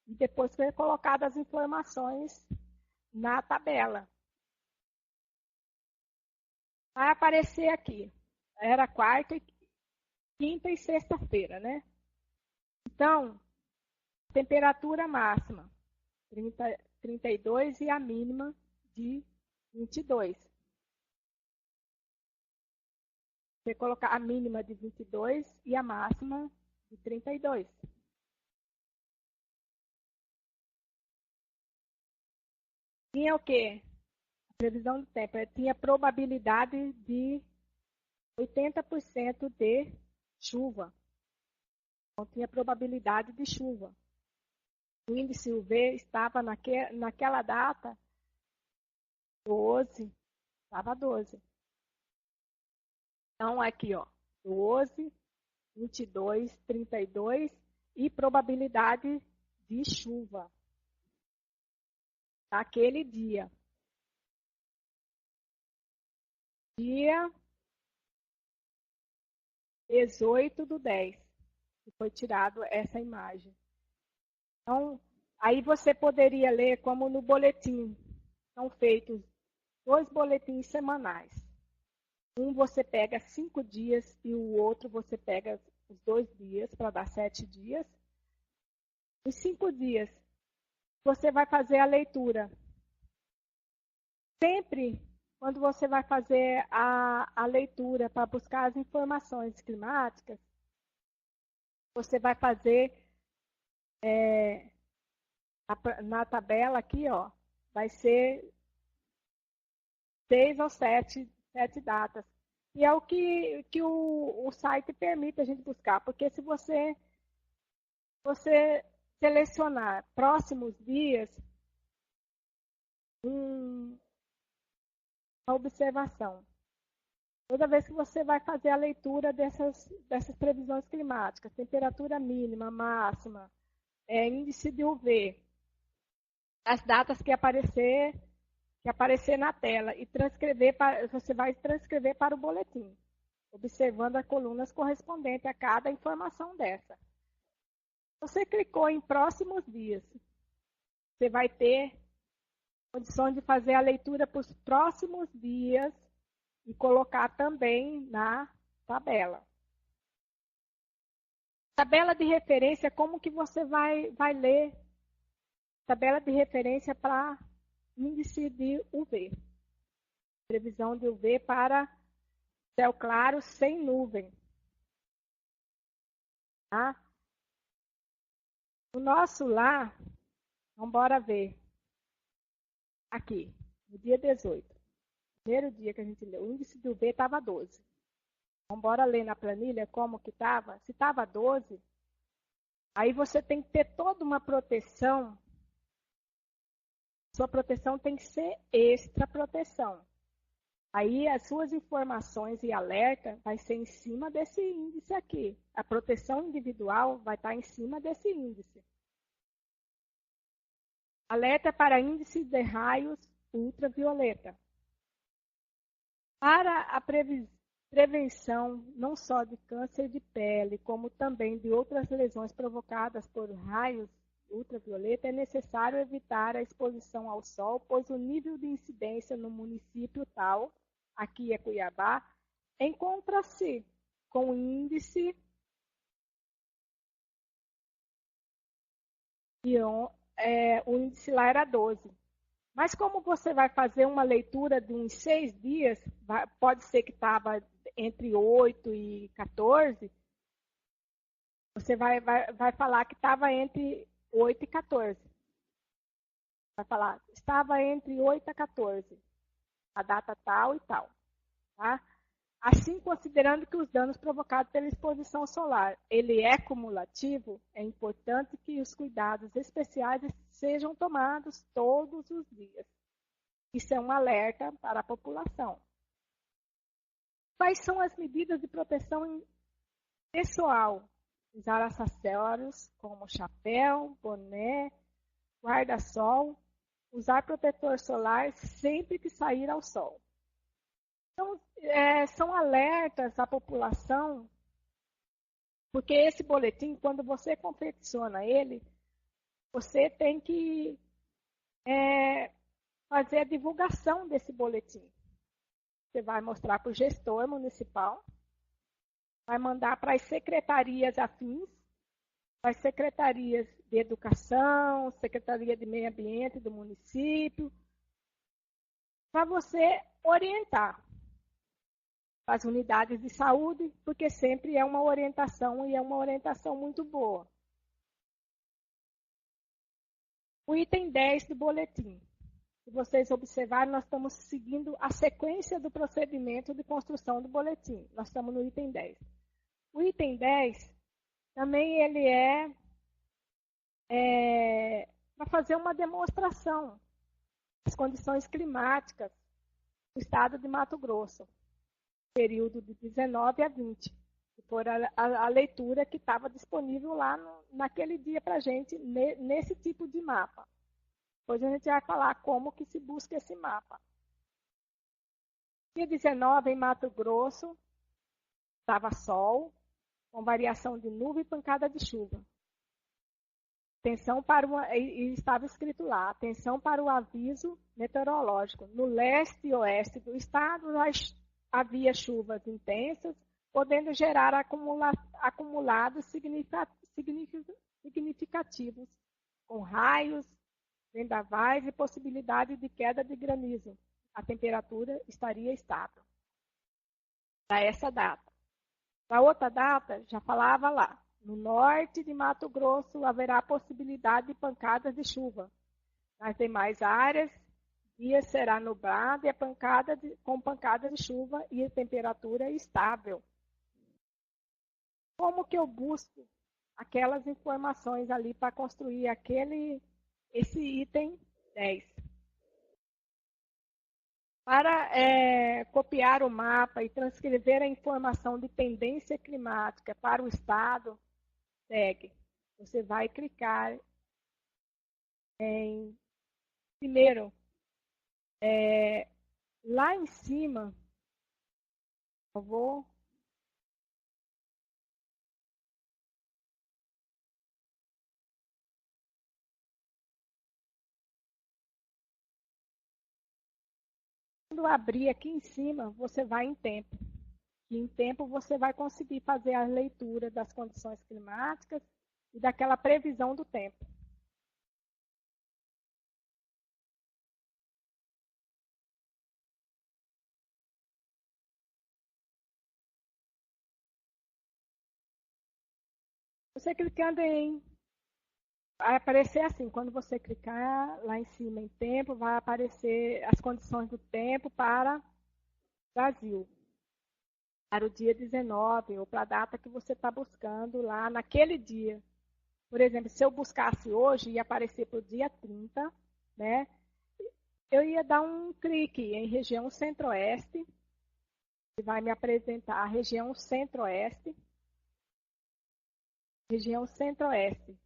A: E depois foi colocada as informações na tabela. Vai aparecer aqui. Era quarta, quinta e sexta-feira, né? Então, temperatura máxima, 32 e a mínima de 22. Você colocar a mínima de 22 e a máxima de 32. Tinha o quê? A previsão do tempo. Tinha probabilidade de 80% de chuva. Então, tinha probabilidade de chuva. O índice UV estava naquela data 12, estava 12. Então, aqui, ó, 12, 22, 32 e probabilidade de chuva naquele dia. Dia 18/10, que foi tirado essa imagem. Então, aí você poderia ler como no boletim. São feitos 2 boletins semanais. Um você pega 5 dias e o outro você pega os 2 dias, para dar 7 dias. Os 5 dias, você vai fazer a leitura. Sempre, quando você vai fazer a leitura para buscar as informações climáticas, você vai fazer na tabela aqui, ó, vai ser 6 ou 7 datas. E é o que o site permite a gente buscar, porque se você selecionar próximos dias, uma observação. Toda vez que você vai fazer a leitura dessas previsões climáticas, temperatura mínima, máxima, índice de UV, as datas que aparecer na tela e você vai transcrever para o boletim, observando as colunas correspondentes a cada informação dessa. Você clicou em próximos dias, você vai ter condições de fazer a leitura para os próximos dias e colocar também na tabela. Tabela de referência, como que você vai ler? Tabela de referência para índice de UV. Previsão de UV para céu claro sem nuvem. Tá? O nosso lá, vamos embora ver. Aqui, no dia 18. Primeiro dia que a gente leu, o índice de UV estava 12. Vamos embora ler na planilha como que estava. Se estava 12, aí você tem que ter toda uma proteção. Sua proteção tem que ser extra proteção. Aí as suas informações e alerta vai ser em cima desse índice aqui. A proteção individual vai estar em cima desse índice. Alerta para índice de raios ultravioleta. Para a prevenção não só de câncer de pele, como também de outras lesões provocadas por raios ultravioleta, é necessário evitar a exposição ao sol, pois o nível de incidência no município tal, aqui é Cuiabá, encontra-se com o índice o índice lá era 12. Mas como você vai fazer uma leitura de uns 6 dias, pode ser que estava entre 8 e 14, você vai falar que estava entre 8 e 14. Vai falar, estava entre 8 a 14, a data tal e tal. Tá? Assim, considerando que os danos provocados pela exposição solar, ele é cumulativo, é importante que os cuidados especiais sejam tomados todos os dias. Isso é um alerta para a população. Quais são as medidas de proteção pessoal? Usar acessórios como chapéu, boné, guarda-sol, usar protetor solar sempre que sair ao sol. Então, são alertas à população, porque esse boletim, quando você confecciona ele, você tem que fazer a divulgação desse boletim. Você vai mostrar para o gestor municipal, vai mandar para as secretarias afins, para as secretarias de educação, secretaria de meio ambiente do município, para você orientar as unidades de saúde, porque sempre é uma orientação e é uma orientação muito boa. O item 10 do boletim. Se vocês observarem, nós estamos seguindo a sequência do procedimento de construção do boletim. Nós estamos no item 10. O item 10, também ele para fazer uma demonstração das condições climáticas do estado de Mato Grosso, período de 19 a 20. Que foi a leitura que estava disponível lá naquele dia para a gente, nesse tipo de mapa. Depois a gente vai falar como que se busca esse mapa. Dia 19, em Mato Grosso, estava sol, com variação de nuvem e pancada de chuva. E estava escrito lá, atenção para o aviso meteorológico. No leste e oeste do estado, havia chuvas intensas, podendo gerar acumulados significativos, com raios, vendavais e possibilidade de queda de granizo. A temperatura estaria estável. Para essa data. Para outra data, já falava lá. No norte de Mato Grosso haverá possibilidade de pancadas de chuva. Nas demais áreas, o dia será nublado e com pancada de chuva e a temperatura estável. Como que eu busco aquelas informações ali para construir esse item 10? Para copiar o mapa e transcrever a informação de tendência climática para o estado, segue. Você vai clicar em, primeiro, lá em cima, eu vou... Quando abrir aqui em cima, você vai em tempo. E em tempo você vai conseguir fazer a leitura das condições climáticas e daquela previsão do tempo. Você clicando em... Vai aparecer assim, quando você clicar lá em cima em tempo, vai aparecer as condições do tempo para Brasil, para o dia 19, ou para a data que você está buscando lá naquele dia. Por exemplo, se eu buscasse hoje, ia aparecer para o dia 30, né? Eu ia dar um clique em região centro-oeste, que vai me apresentar a região centro-oeste. Região centro-oeste.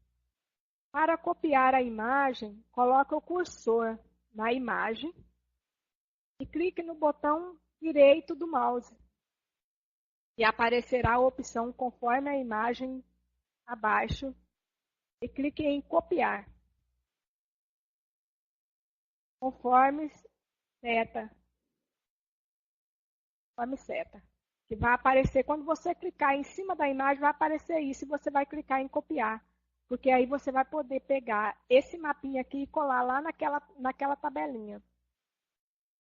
A: Para copiar a imagem, coloque o cursor na imagem e clique no botão direito do mouse. E aparecerá a opção conforme a imagem abaixo e clique em copiar. Conforme seta. Conforme seta. Que vai aparecer, quando você clicar em cima da imagem, vai aparecer isso e você vai clicar em copiar. Porque aí você vai poder pegar esse mapinha aqui e colar lá naquela tabelinha.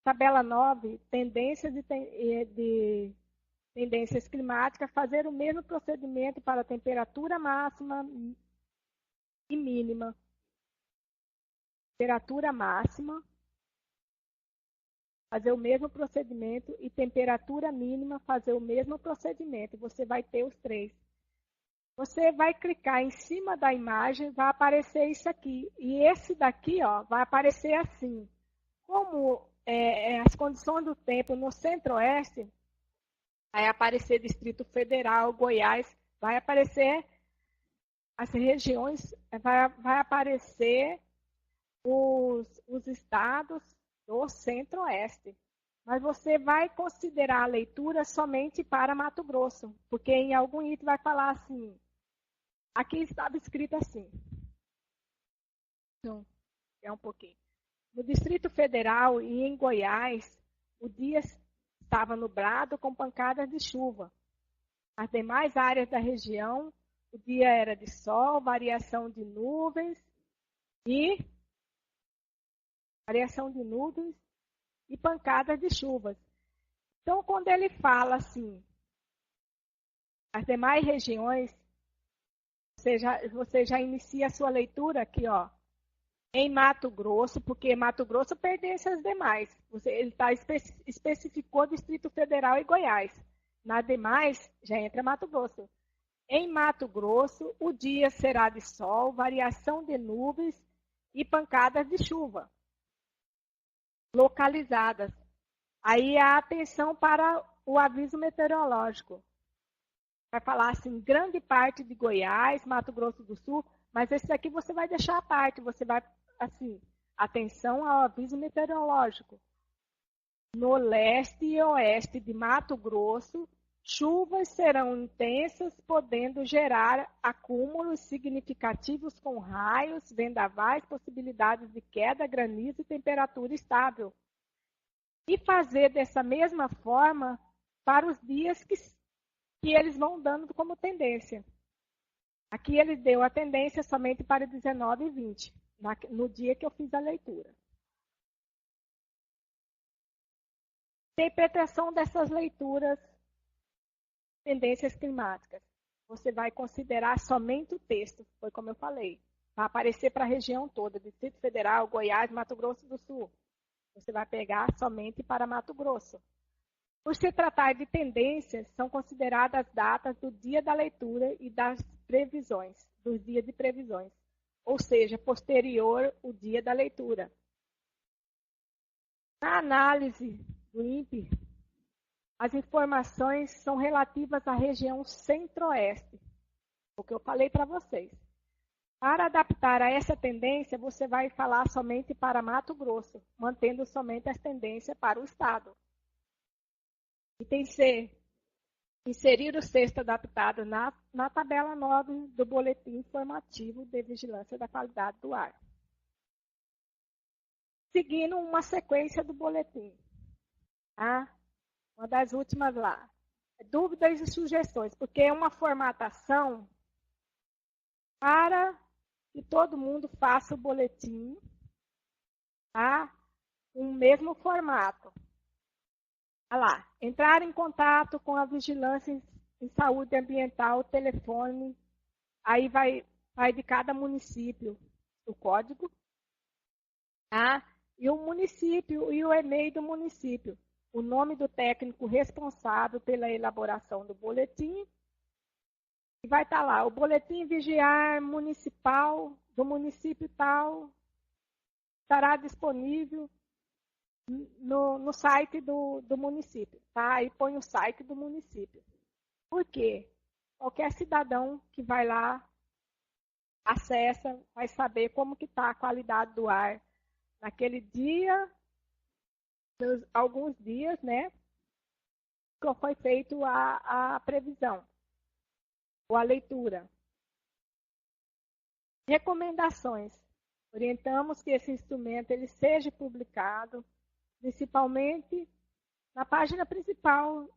A: Tabela 9, tendências de tendências climáticas, fazer o mesmo procedimento para a temperatura máxima e mínima. Temperatura máxima, fazer o mesmo procedimento, e temperatura mínima, fazer o mesmo procedimento. Você vai ter os três. Você vai clicar em cima da imagem, vai aparecer isso aqui. E esse daqui, ó, vai aparecer assim. Como as condições do tempo no centro-oeste, vai aparecer Distrito Federal, Goiás, vai aparecer as regiões, vai aparecer os estados do centro-oeste. Mas você vai considerar a leitura somente para Mato Grosso, porque em algum item vai falar assim, aqui estava escrito assim. Então, é um pouquinho. No Distrito Federal e em Goiás, o dia estava nublado com pancadas de chuva. As demais áreas da região, o dia era de sol, variação de nuvens e pancadas de chuvas. Então, quando ele fala assim, as demais regiões, você já inicia a sua leitura aqui, ó, em Mato Grosso, porque Mato Grosso pertence às demais. Ele especificou Distrito Federal e Goiás. Nas demais, já entra Mato Grosso. Em Mato Grosso, o dia será de sol, variação de nuvens e pancadas de chuva localizadas. Aí a atenção para o aviso meteorológico. Vai falar assim, grande parte de Goiás, Mato Grosso do Sul, mas esse daqui você vai deixar à parte, você vai, assim, atenção ao aviso meteorológico. No leste e oeste de Mato Grosso, chuvas serão intensas, podendo gerar acúmulos significativos com raios, vendavais, possibilidades de queda, granizo e temperatura estável. E fazer dessa mesma forma para os dias que eles vão dando como tendência. Aqui ele deu a tendência somente para 19 e 20, no dia que eu fiz a leitura. Interpretação dessas leituras, tendências climáticas. Você vai considerar somente o texto, foi como eu falei. Vai aparecer para a região toda, Distrito Federal, Goiás, Mato Grosso do Sul. Você vai pegar somente para Mato Grosso. Por se tratar de tendências, são consideradas datas do dia da leitura e das previsões, dos dias de previsões, ou seja, posterior o dia da leitura. Na análise do INPE, as informações são relativas à região centro-oeste, o que eu falei para vocês. Para adaptar a essa tendência, você vai falar somente para Mato Grosso, mantendo somente as tendências para o estado. Item C. Inserir o texto adaptado na tabela 9 do Boletim Informativo de Vigilância da Qualidade do Ar. Seguindo uma sequência do boletim. Tá? Uma das últimas lá. Dúvidas e sugestões, porque é uma formatação para que todo mundo faça o boletim, tá? Com o mesmo formato. Olha lá, entrar em contato com a vigilância em saúde ambiental, telefone, aí vai de cada município o código, tá? E o município e o e-mail do município, o nome do técnico responsável pela elaboração do boletim, e vai estar lá, o boletim vigiar municipal do município tal estará disponível no site do município, tá? Aí põe o site do município. Por quê? Qualquer cidadão que vai lá, acessa, vai saber como que está a qualidade do ar naquele dia, alguns dias, né? Que foi feito a previsão ou a leitura. Recomendações. Orientamos que esse instrumento ele seja publicado, principalmente na página principal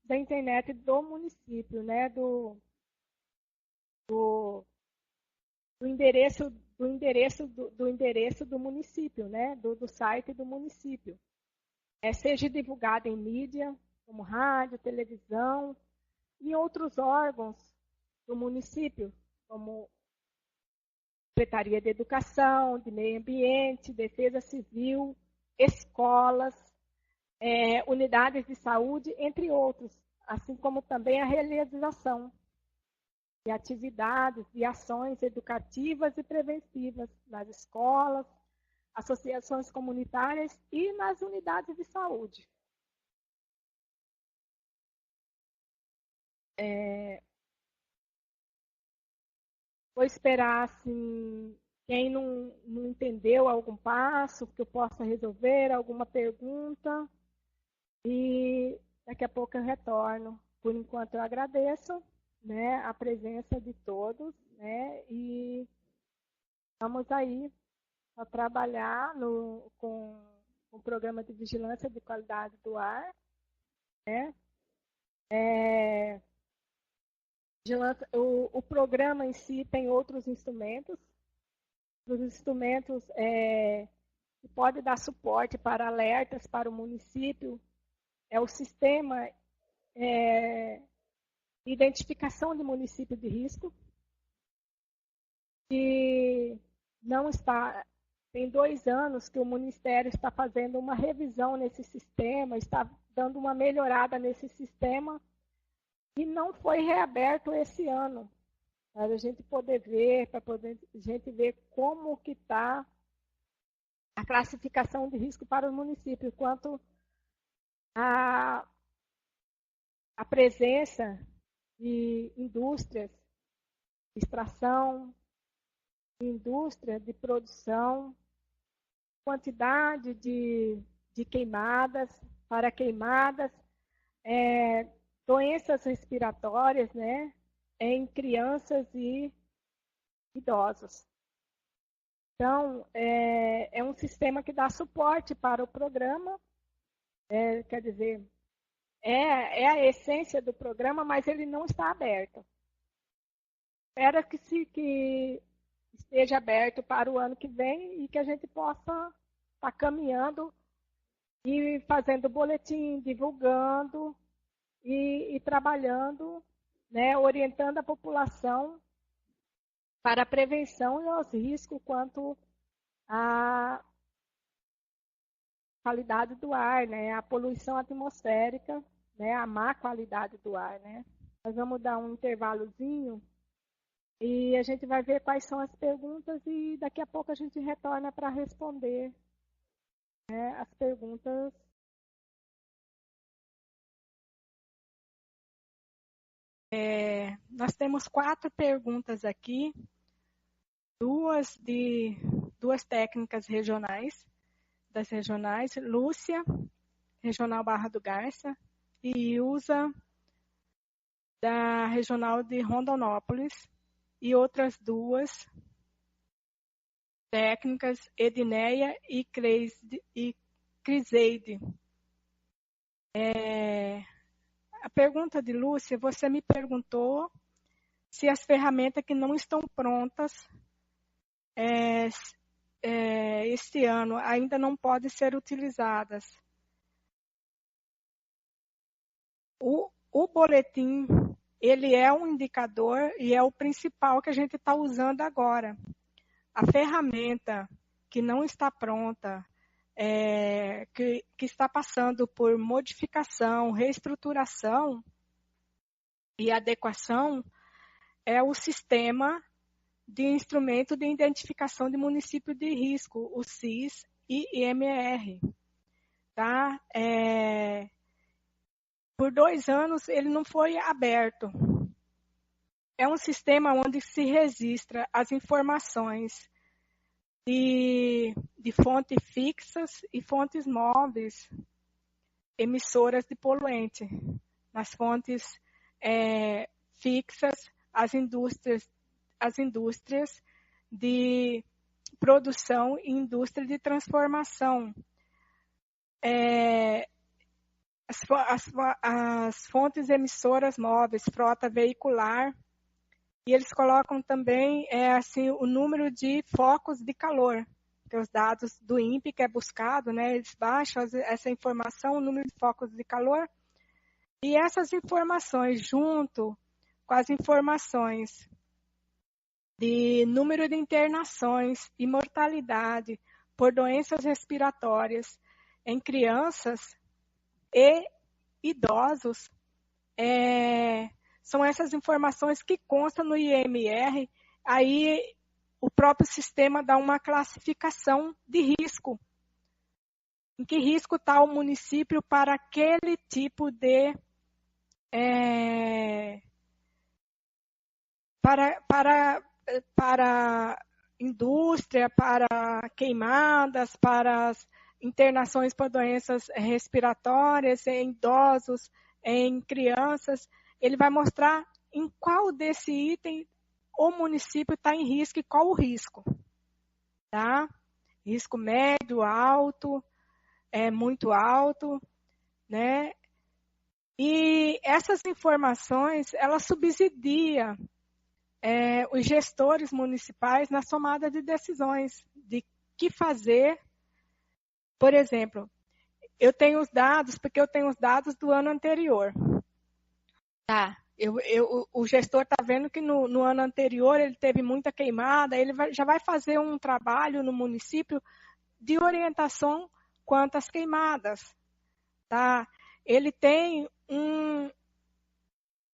A: da internet do município, né? Do endereço do município, né? Do site do município. Seja divulgado em mídia, como rádio, televisão, e outros órgãos do município, como Secretaria de Educação, de Meio Ambiente, Defesa Civil, escolas, unidades de saúde, entre outros, assim como também a realização de atividades e ações educativas e preventivas nas escolas, associações comunitárias e nas unidades de saúde. Vou esperar, assim, quem não entendeu algum passo que eu possa resolver, alguma pergunta, e daqui a pouco eu retorno. Por enquanto eu agradeço, né, a presença de todos, né, e vamos aí a trabalhar com o programa de vigilância de qualidade do ar, né. O programa em si tem outros instrumentos. Os instrumentos que podem dar suporte para alertas para o município é o sistema de identificação de município de risco, que não está. Tem 2 anos que o Ministério está fazendo uma revisão nesse sistema, está dando uma melhorada nesse sistema, e não foi reaberto esse ano, para a gente poder ver, para poder a gente ver como que está a classificação de risco para o município, quanto a presença de indústrias de extração, de indústria de produção, quantidade de queimadas, para queimadas, doenças respiratórias, né, em crianças e idosos. Então, é um sistema que dá suporte para o programa, quer dizer, é a essência do programa, mas ele não está aberto. Espero que esteja aberto para o ano que vem e que a gente possa estar caminhando e fazendo boletim, divulgando e trabalhando, né, orientando a população para a prevenção e aos riscos quanto à qualidade do ar, né, a poluição atmosférica, né, a má qualidade do ar, né. Nós vamos dar um intervalozinho e a gente vai ver quais são as perguntas e daqui a pouco a gente retorna para responder as perguntas. Nós temos 4 perguntas aqui, duas técnicas regionais, das regionais, Lúcia, Regional Barra do Garça, e Ilza, da Regional de Rondonópolis, e outras 2 técnicas, Edneia e Criseide. A pergunta de Lúcia, você me perguntou se as ferramentas que não estão prontas este ano ainda não podem ser utilizadas. O boletim, ele é um indicador e é o principal que a gente está usando agora. A ferramenta que não está pronta, que está passando por modificação, reestruturação e adequação, é o sistema de instrumento de identificação de município de risco, o SIS e IMR. Tá? Por 2 anos ele não foi aberto. É um sistema onde se registra as informações de fontes fixas e fontes móveis, emissoras de poluente. Nas fontes fixas, as indústrias de produção e indústria de transformação. As fontes emissoras móveis, frota veicular, e eles colocam também o número de focos de calor, que os dados do INPE que é buscado, né, eles baixam essa informação, o número de focos de calor, e essas informações junto com as informações de número de internações e mortalidade por doenças respiratórias em crianças e idosos, são essas informações que constam no IMR, aí o próprio sistema dá uma classificação de risco. Em que risco está o município para aquele tipo de para indústria, para queimadas, para as internações por doenças respiratórias, em idosos, em crianças. Ele vai mostrar em qual desse item o município está em risco e qual o risco. Tá? Risco médio, alto, muito alto, né? E essas informações, elas subsidiam os gestores municipais na tomada de decisões de que fazer. Por exemplo, eu tenho os dados, porque eu tenho os dados do ano anterior. Tá, o gestor está vendo que no ano anterior ele teve muita queimada, ele já vai fazer um trabalho no município de orientação quanto às queimadas. Tá? Ele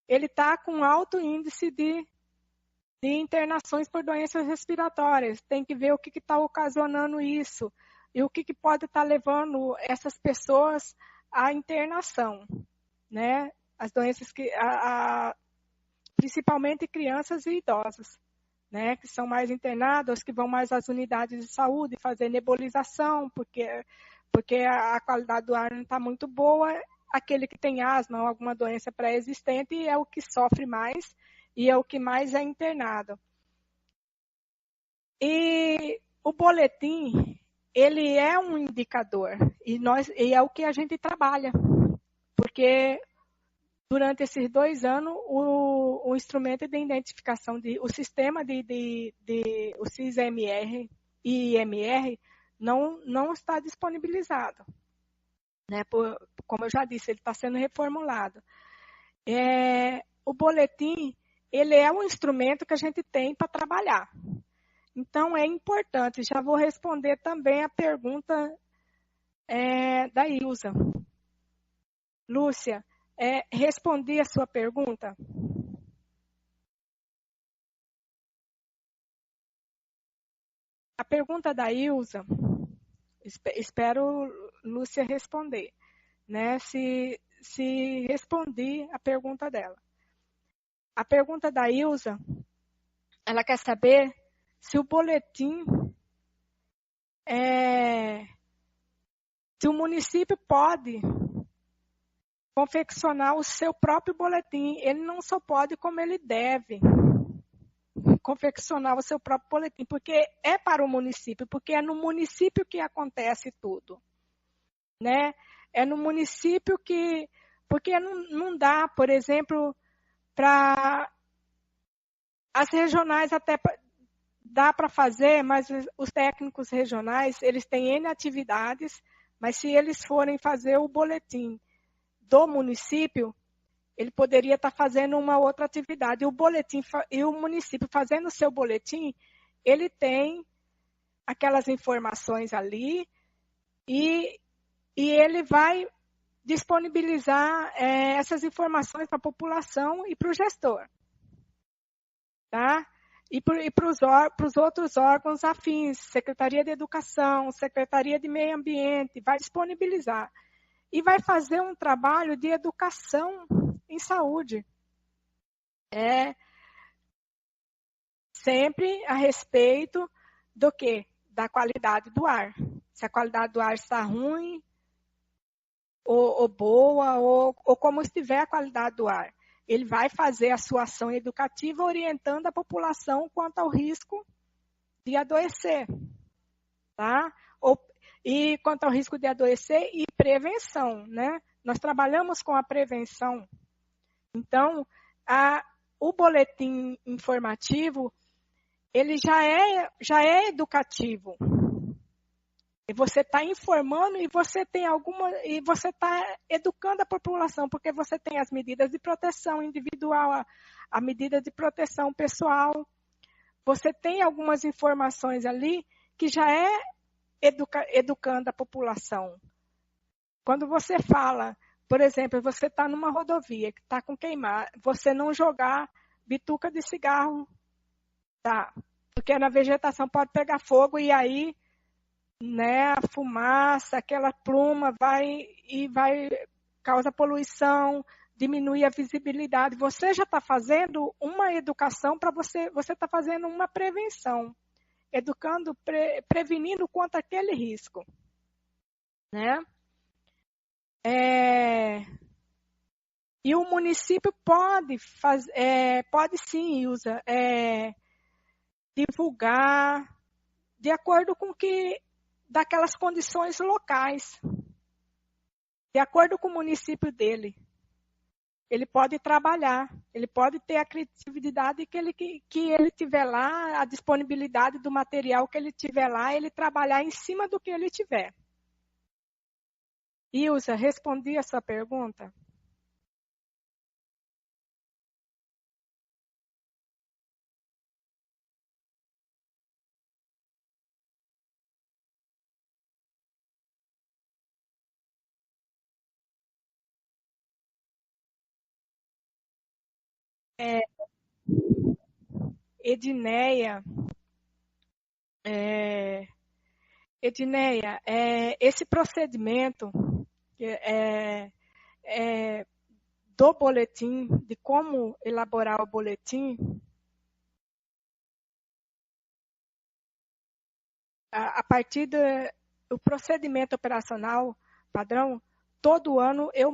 A: está com alto índice de internações por doenças respiratórias. Tem que ver o que está ocasionando isso e o que pode estar levando essas pessoas à internação, né? As doenças principalmente crianças e idosos, né? Que são mais internados, que vão mais às unidades de saúde fazer nebulização, porque a qualidade do ar não está muito boa. Aquele que tem asma ou alguma doença pré-existente é o que sofre mais e é o que mais é internado. E o boletim, ele é um indicador e é o que a gente trabalha, porque durante esses 2 anos o instrumento de identificação, o sistema o SIS-MR e IMR não está disponibilizado. Né? Como eu já disse, ele está sendo reformulado. O boletim, ele é um instrumento que a gente tem para trabalhar. Então, é importante. Já vou responder também a pergunta da Ilza. Lúcia, respondi a sua pergunta? A pergunta da Ilza, Espero Lúcia responder, né? Se respondi a pergunta dela. A pergunta da Ilza, ela quer saber se o boletim, se o município pode confeccionar o seu próprio boletim. Ele não só pode, como ele deve confeccionar o seu próprio boletim, porque é para o município, porque é no município que acontece tudo, né? É no município que... Porque não dá, por exemplo, para as regionais até dá para fazer, mas os técnicos regionais, eles têm N atividades, mas se eles forem fazer o boletim do município, ele poderia estar fazendo uma outra atividade. E o município fazendo o seu boletim, ele tem aquelas informações ali e ele vai disponibilizar essas informações para a população e para o gestor. Tá? E para os outros órgãos afins, Secretaria de Educação, Secretaria de Meio Ambiente, vai disponibilizar. E vai fazer um trabalho de educação em saúde. Sempre a respeito do quê? Da qualidade do ar. Se a qualidade do ar está ruim, ou boa, ou como estiver a qualidade do ar. Ele vai fazer a sua ação educativa orientando a população quanto ao risco de adoecer. Tá? E quanto ao risco de adoecer e prevenção, né? Nós trabalhamos com a prevenção. Então, o boletim informativo, ele já é educativo. E você está informando e você está educando a população, porque você tem as medidas de proteção individual, a medida de proteção pessoal. Você tem algumas informações ali que já é educando a população. Quando você fala, por exemplo, você está numa rodovia que está com queimar, você não jogar bituca de cigarro, tá? Porque na vegetação pode pegar fogo e aí, né, a fumaça, aquela pluma vai causa poluição, diminui a visibilidade. Você já está fazendo uma educação para você está fazendo uma prevenção, educando, prevenindo contra aquele risco, né? E o município pode sim, Ilza, divulgar de acordo com daquelas condições locais, de acordo com o município dele. Ele pode trabalhar, ele pode ter a criatividade que ele tiver lá, a disponibilidade do material que ele tiver lá, ele trabalhar em cima do que ele tiver. Ilza, respondi a sua pergunta? Edneia, esse procedimento do boletim, de como elaborar o boletim, a partir do procedimento operacional padrão, todo ano eu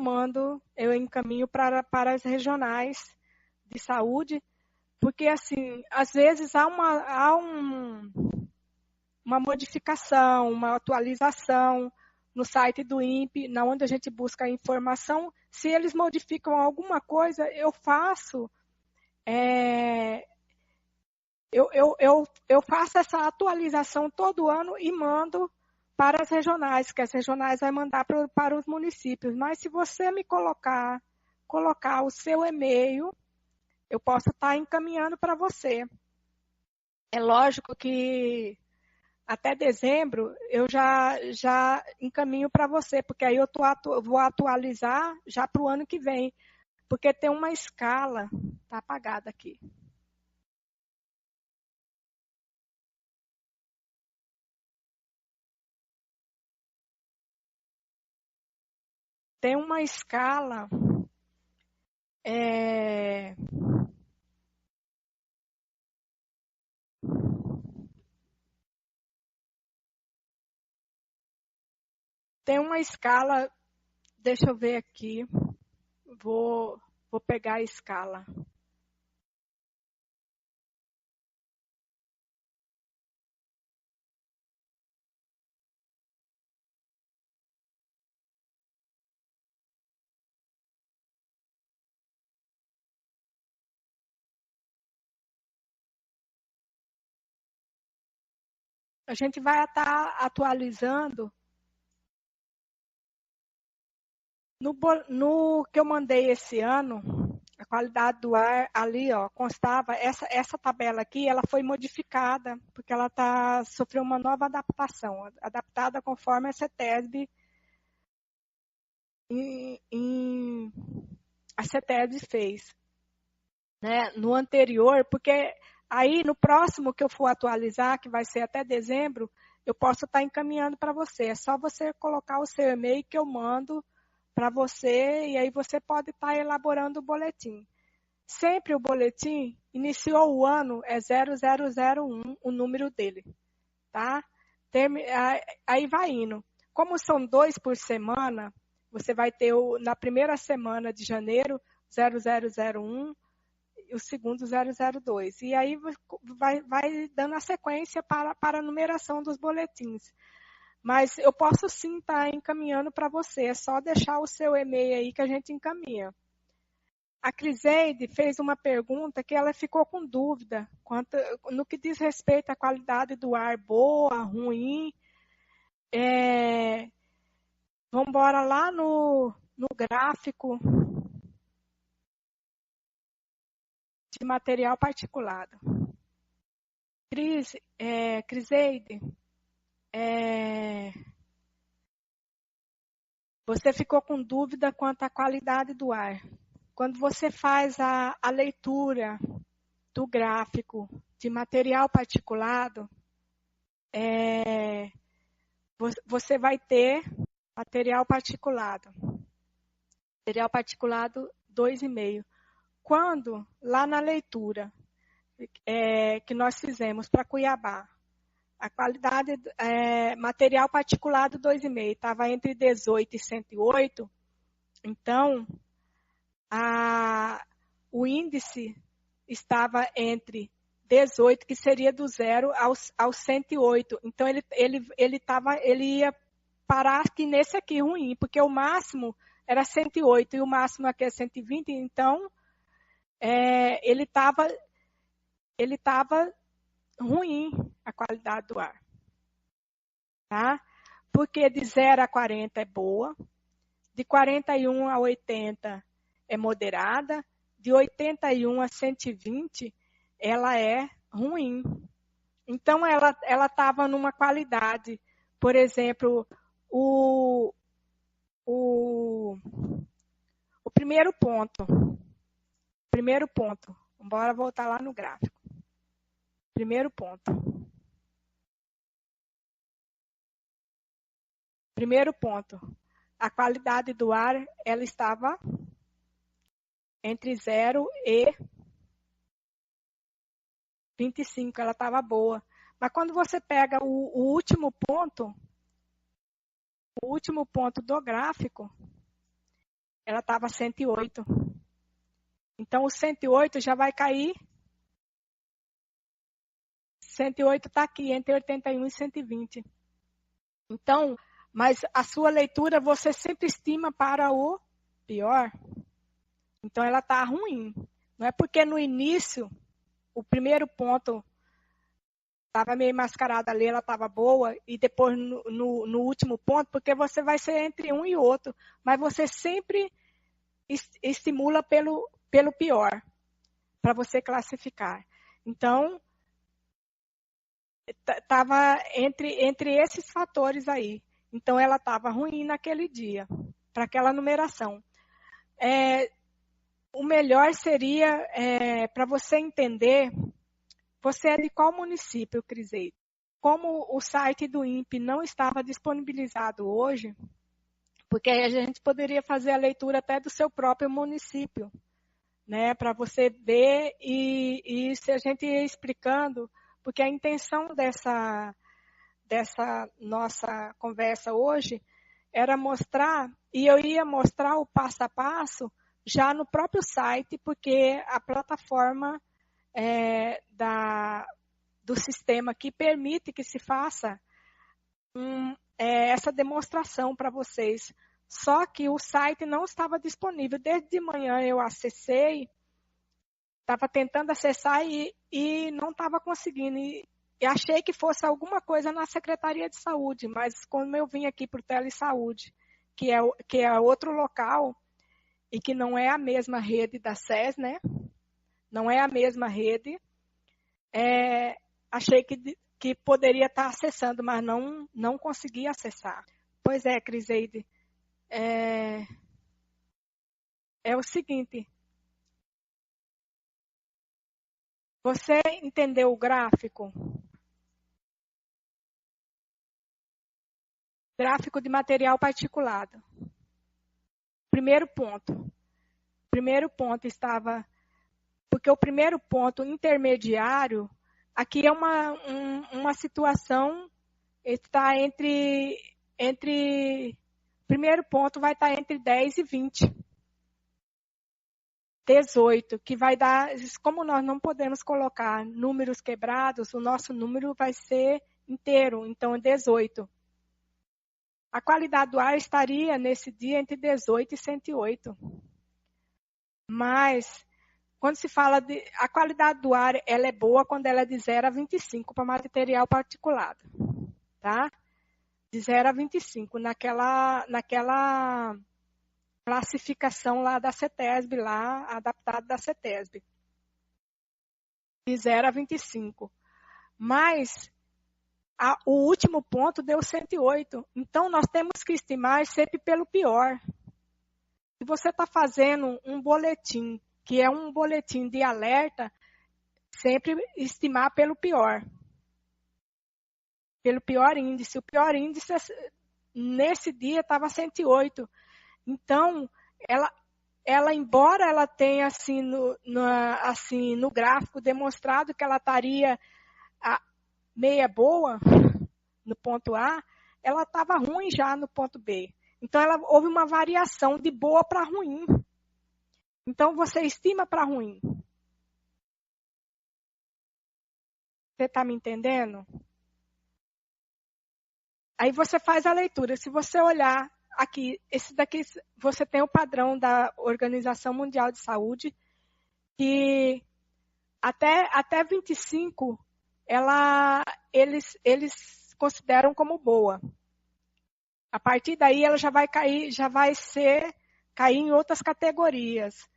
A: encaminho para as regionais de saúde, porque, assim, às vezes há uma modificação, uma atualização no site do INPE, na onde a gente busca a informação. Se eles modificam alguma coisa, eu faço eu faço essa atualização todo ano e mando para as regionais, que as regionais vão mandar para os municípios. Mas se você me colocar o seu e-mail, eu posso estar encaminhando para você. É lógico que até dezembro eu já encaminho para você, porque aí eu vou atualizar já para o ano que vem, porque tem uma escala, está apagada aqui. tem uma escala deixa eu ver aqui, vou pegar a escala. A gente vai estar atualizando no que eu mandei esse ano, a qualidade do ar ali, ó, constava, essa tabela aqui, ela foi modificada, porque ela sofreu uma nova adaptação, adaptada conforme a CETESB a CETESB fez, né? No anterior, porque aí no próximo que eu for atualizar, que vai ser até dezembro, eu posso estar encaminhando para você. É só você colocar o seu e-mail que eu mando para você e aí você pode estar elaborando o boletim. Sempre o boletim iniciou o ano é 0001, o número dele, tá? Aí vai indo. Como são 2 por semana, você vai ter na primeira semana de janeiro 0001 e o segundo 002. E aí vai dando a sequência para a numeração dos boletins. Mas eu posso sim estar encaminhando para você. É só deixar o seu e-mail aí que a gente encaminha. A Criseide fez uma pergunta que ela ficou com dúvida no que diz respeito à qualidade do ar, boa, ruim. Vamos embora lá no gráfico de material particulado. Criseide, você ficou com dúvida quanto à qualidade do ar. Quando você faz a leitura do gráfico de material particulado, você vai ter material particulado 2,5. Quando, lá na leitura que nós fizemos para Cuiabá, a qualidade material particulado 2,5 estava entre 18 e 108, então o índice estava entre 18, que seria do 0 ao 108. Então ele ia parar aqui nesse aqui ruim, porque o máximo era 108 e o máximo aqui é 120, então ele estava ruim a qualidade do ar. Tá? Porque de 0 a 40 é boa, de 41 a 80 é moderada, de 81 a 120 ela é ruim. Então ela estava numa qualidade, por exemplo, o primeiro ponto, bora voltar lá no gráfico. Primeiro ponto, a qualidade do ar, ela estava entre 0 e 25, ela estava boa. Mas quando você pega o último ponto do gráfico, ela estava 108. Então, o 108 já vai cair. 108 está aqui, entre 81 e 120. Então, mas a sua leitura você sempre estima para o pior. Então, ela está ruim. Não é porque no início, o primeiro ponto estava meio mascarada ali, ela estava boa, e depois no último ponto, porque você vai ser entre um e outro, mas você sempre estimula pelo pior, para você classificar. Então, estava entre esses fatores aí. Então, ela estava ruim naquele dia, para aquela numeração. O melhor seria, para você entender, você é de qual município, Criseide? Como o site do INPE não estava disponibilizado hoje, porque a gente poderia fazer a leitura até do seu próprio município, né, para você ver e se a gente ia explicando, porque a intenção dessa nossa conversa hoje era mostrar, e eu ia mostrar o passo a passo já no próprio site, porque a plataforma do sistema aqui permite que se faça essa demonstração para vocês. Só que o site não estava disponível. Desde de manhã eu acessei, estava tentando acessar e não estava conseguindo. E achei que fosse alguma coisa na Secretaria de Saúde, mas quando eu vim aqui para o Telesaúde, que é outro local, e que não é a mesma rede da SES, né? Não é a mesma rede, achei que poderia estar acessando, mas não consegui acessar. Pois é, Criseide, é o seguinte, você entendeu o gráfico? Gráfico de material particulado. Primeiro ponto estava, porque o primeiro ponto intermediário, aqui é uma situação, está primeiro ponto vai estar entre 10 e 20. 18, que vai dar, como nós não podemos colocar números quebrados, o nosso número vai ser inteiro, então é 18. A qualidade do ar estaria nesse dia entre 18 e 108. Mas, quando se fala a qualidade do ar, ela é boa quando ela é de 0 a 25 para material particulado, tá? De 0 a 25, naquela classificação lá da CETESB, lá, adaptada da CETESB. De 0 a 25. Mas o último ponto deu 108. Então, nós temos que estimar sempre pelo pior. Se você está fazendo um boletim, que é um boletim de alerta, sempre estimar pelo pior. Pelo pior índice. O pior índice, nesse dia, estava 108. Então, ela, embora ela tenha assim no gráfico demonstrado que ela estaria meia boa no ponto A, ela estava ruim já no ponto B. Então, houve uma variação de boa para ruim. Então, você estima para ruim. Você está me entendendo? Aí você faz a leitura. Se você olhar aqui, esse daqui, você tem o padrão da Organização Mundial de Saúde, que até 25, eles consideram como boa. A partir daí, ela já vai cair em outras categorias.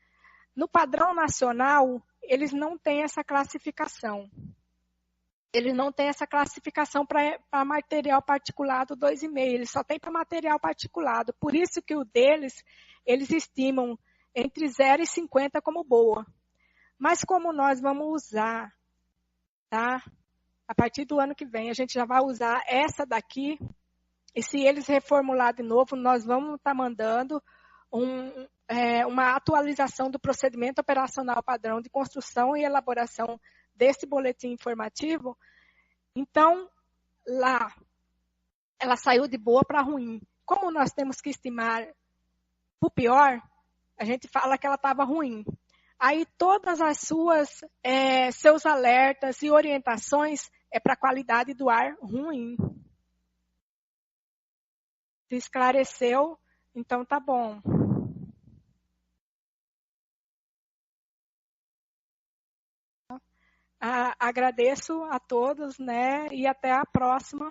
A: No padrão nacional, eles não têm essa classificação. Eles não têm essa classificação para material particulado 2,5. Eles só têm para material particulado. Por isso que o deles, eles estimam entre 0 e 50 como boa. Mas como nós vamos usar, tá? A partir do ano que vem, a gente já vai usar essa daqui. E se eles reformular de novo, nós vamos estar mandando uma atualização do procedimento operacional padrão de construção e elaboração desse boletim informativo. Então, lá, ela saiu de boa para ruim. Como nós temos que estimar o pior, a gente fala que ela estava ruim. Aí todas as seus alertas e orientações é para a qualidade do ar ruim. Se esclareceu, então tá bom. Agradeço a todos, né? E até a próxima.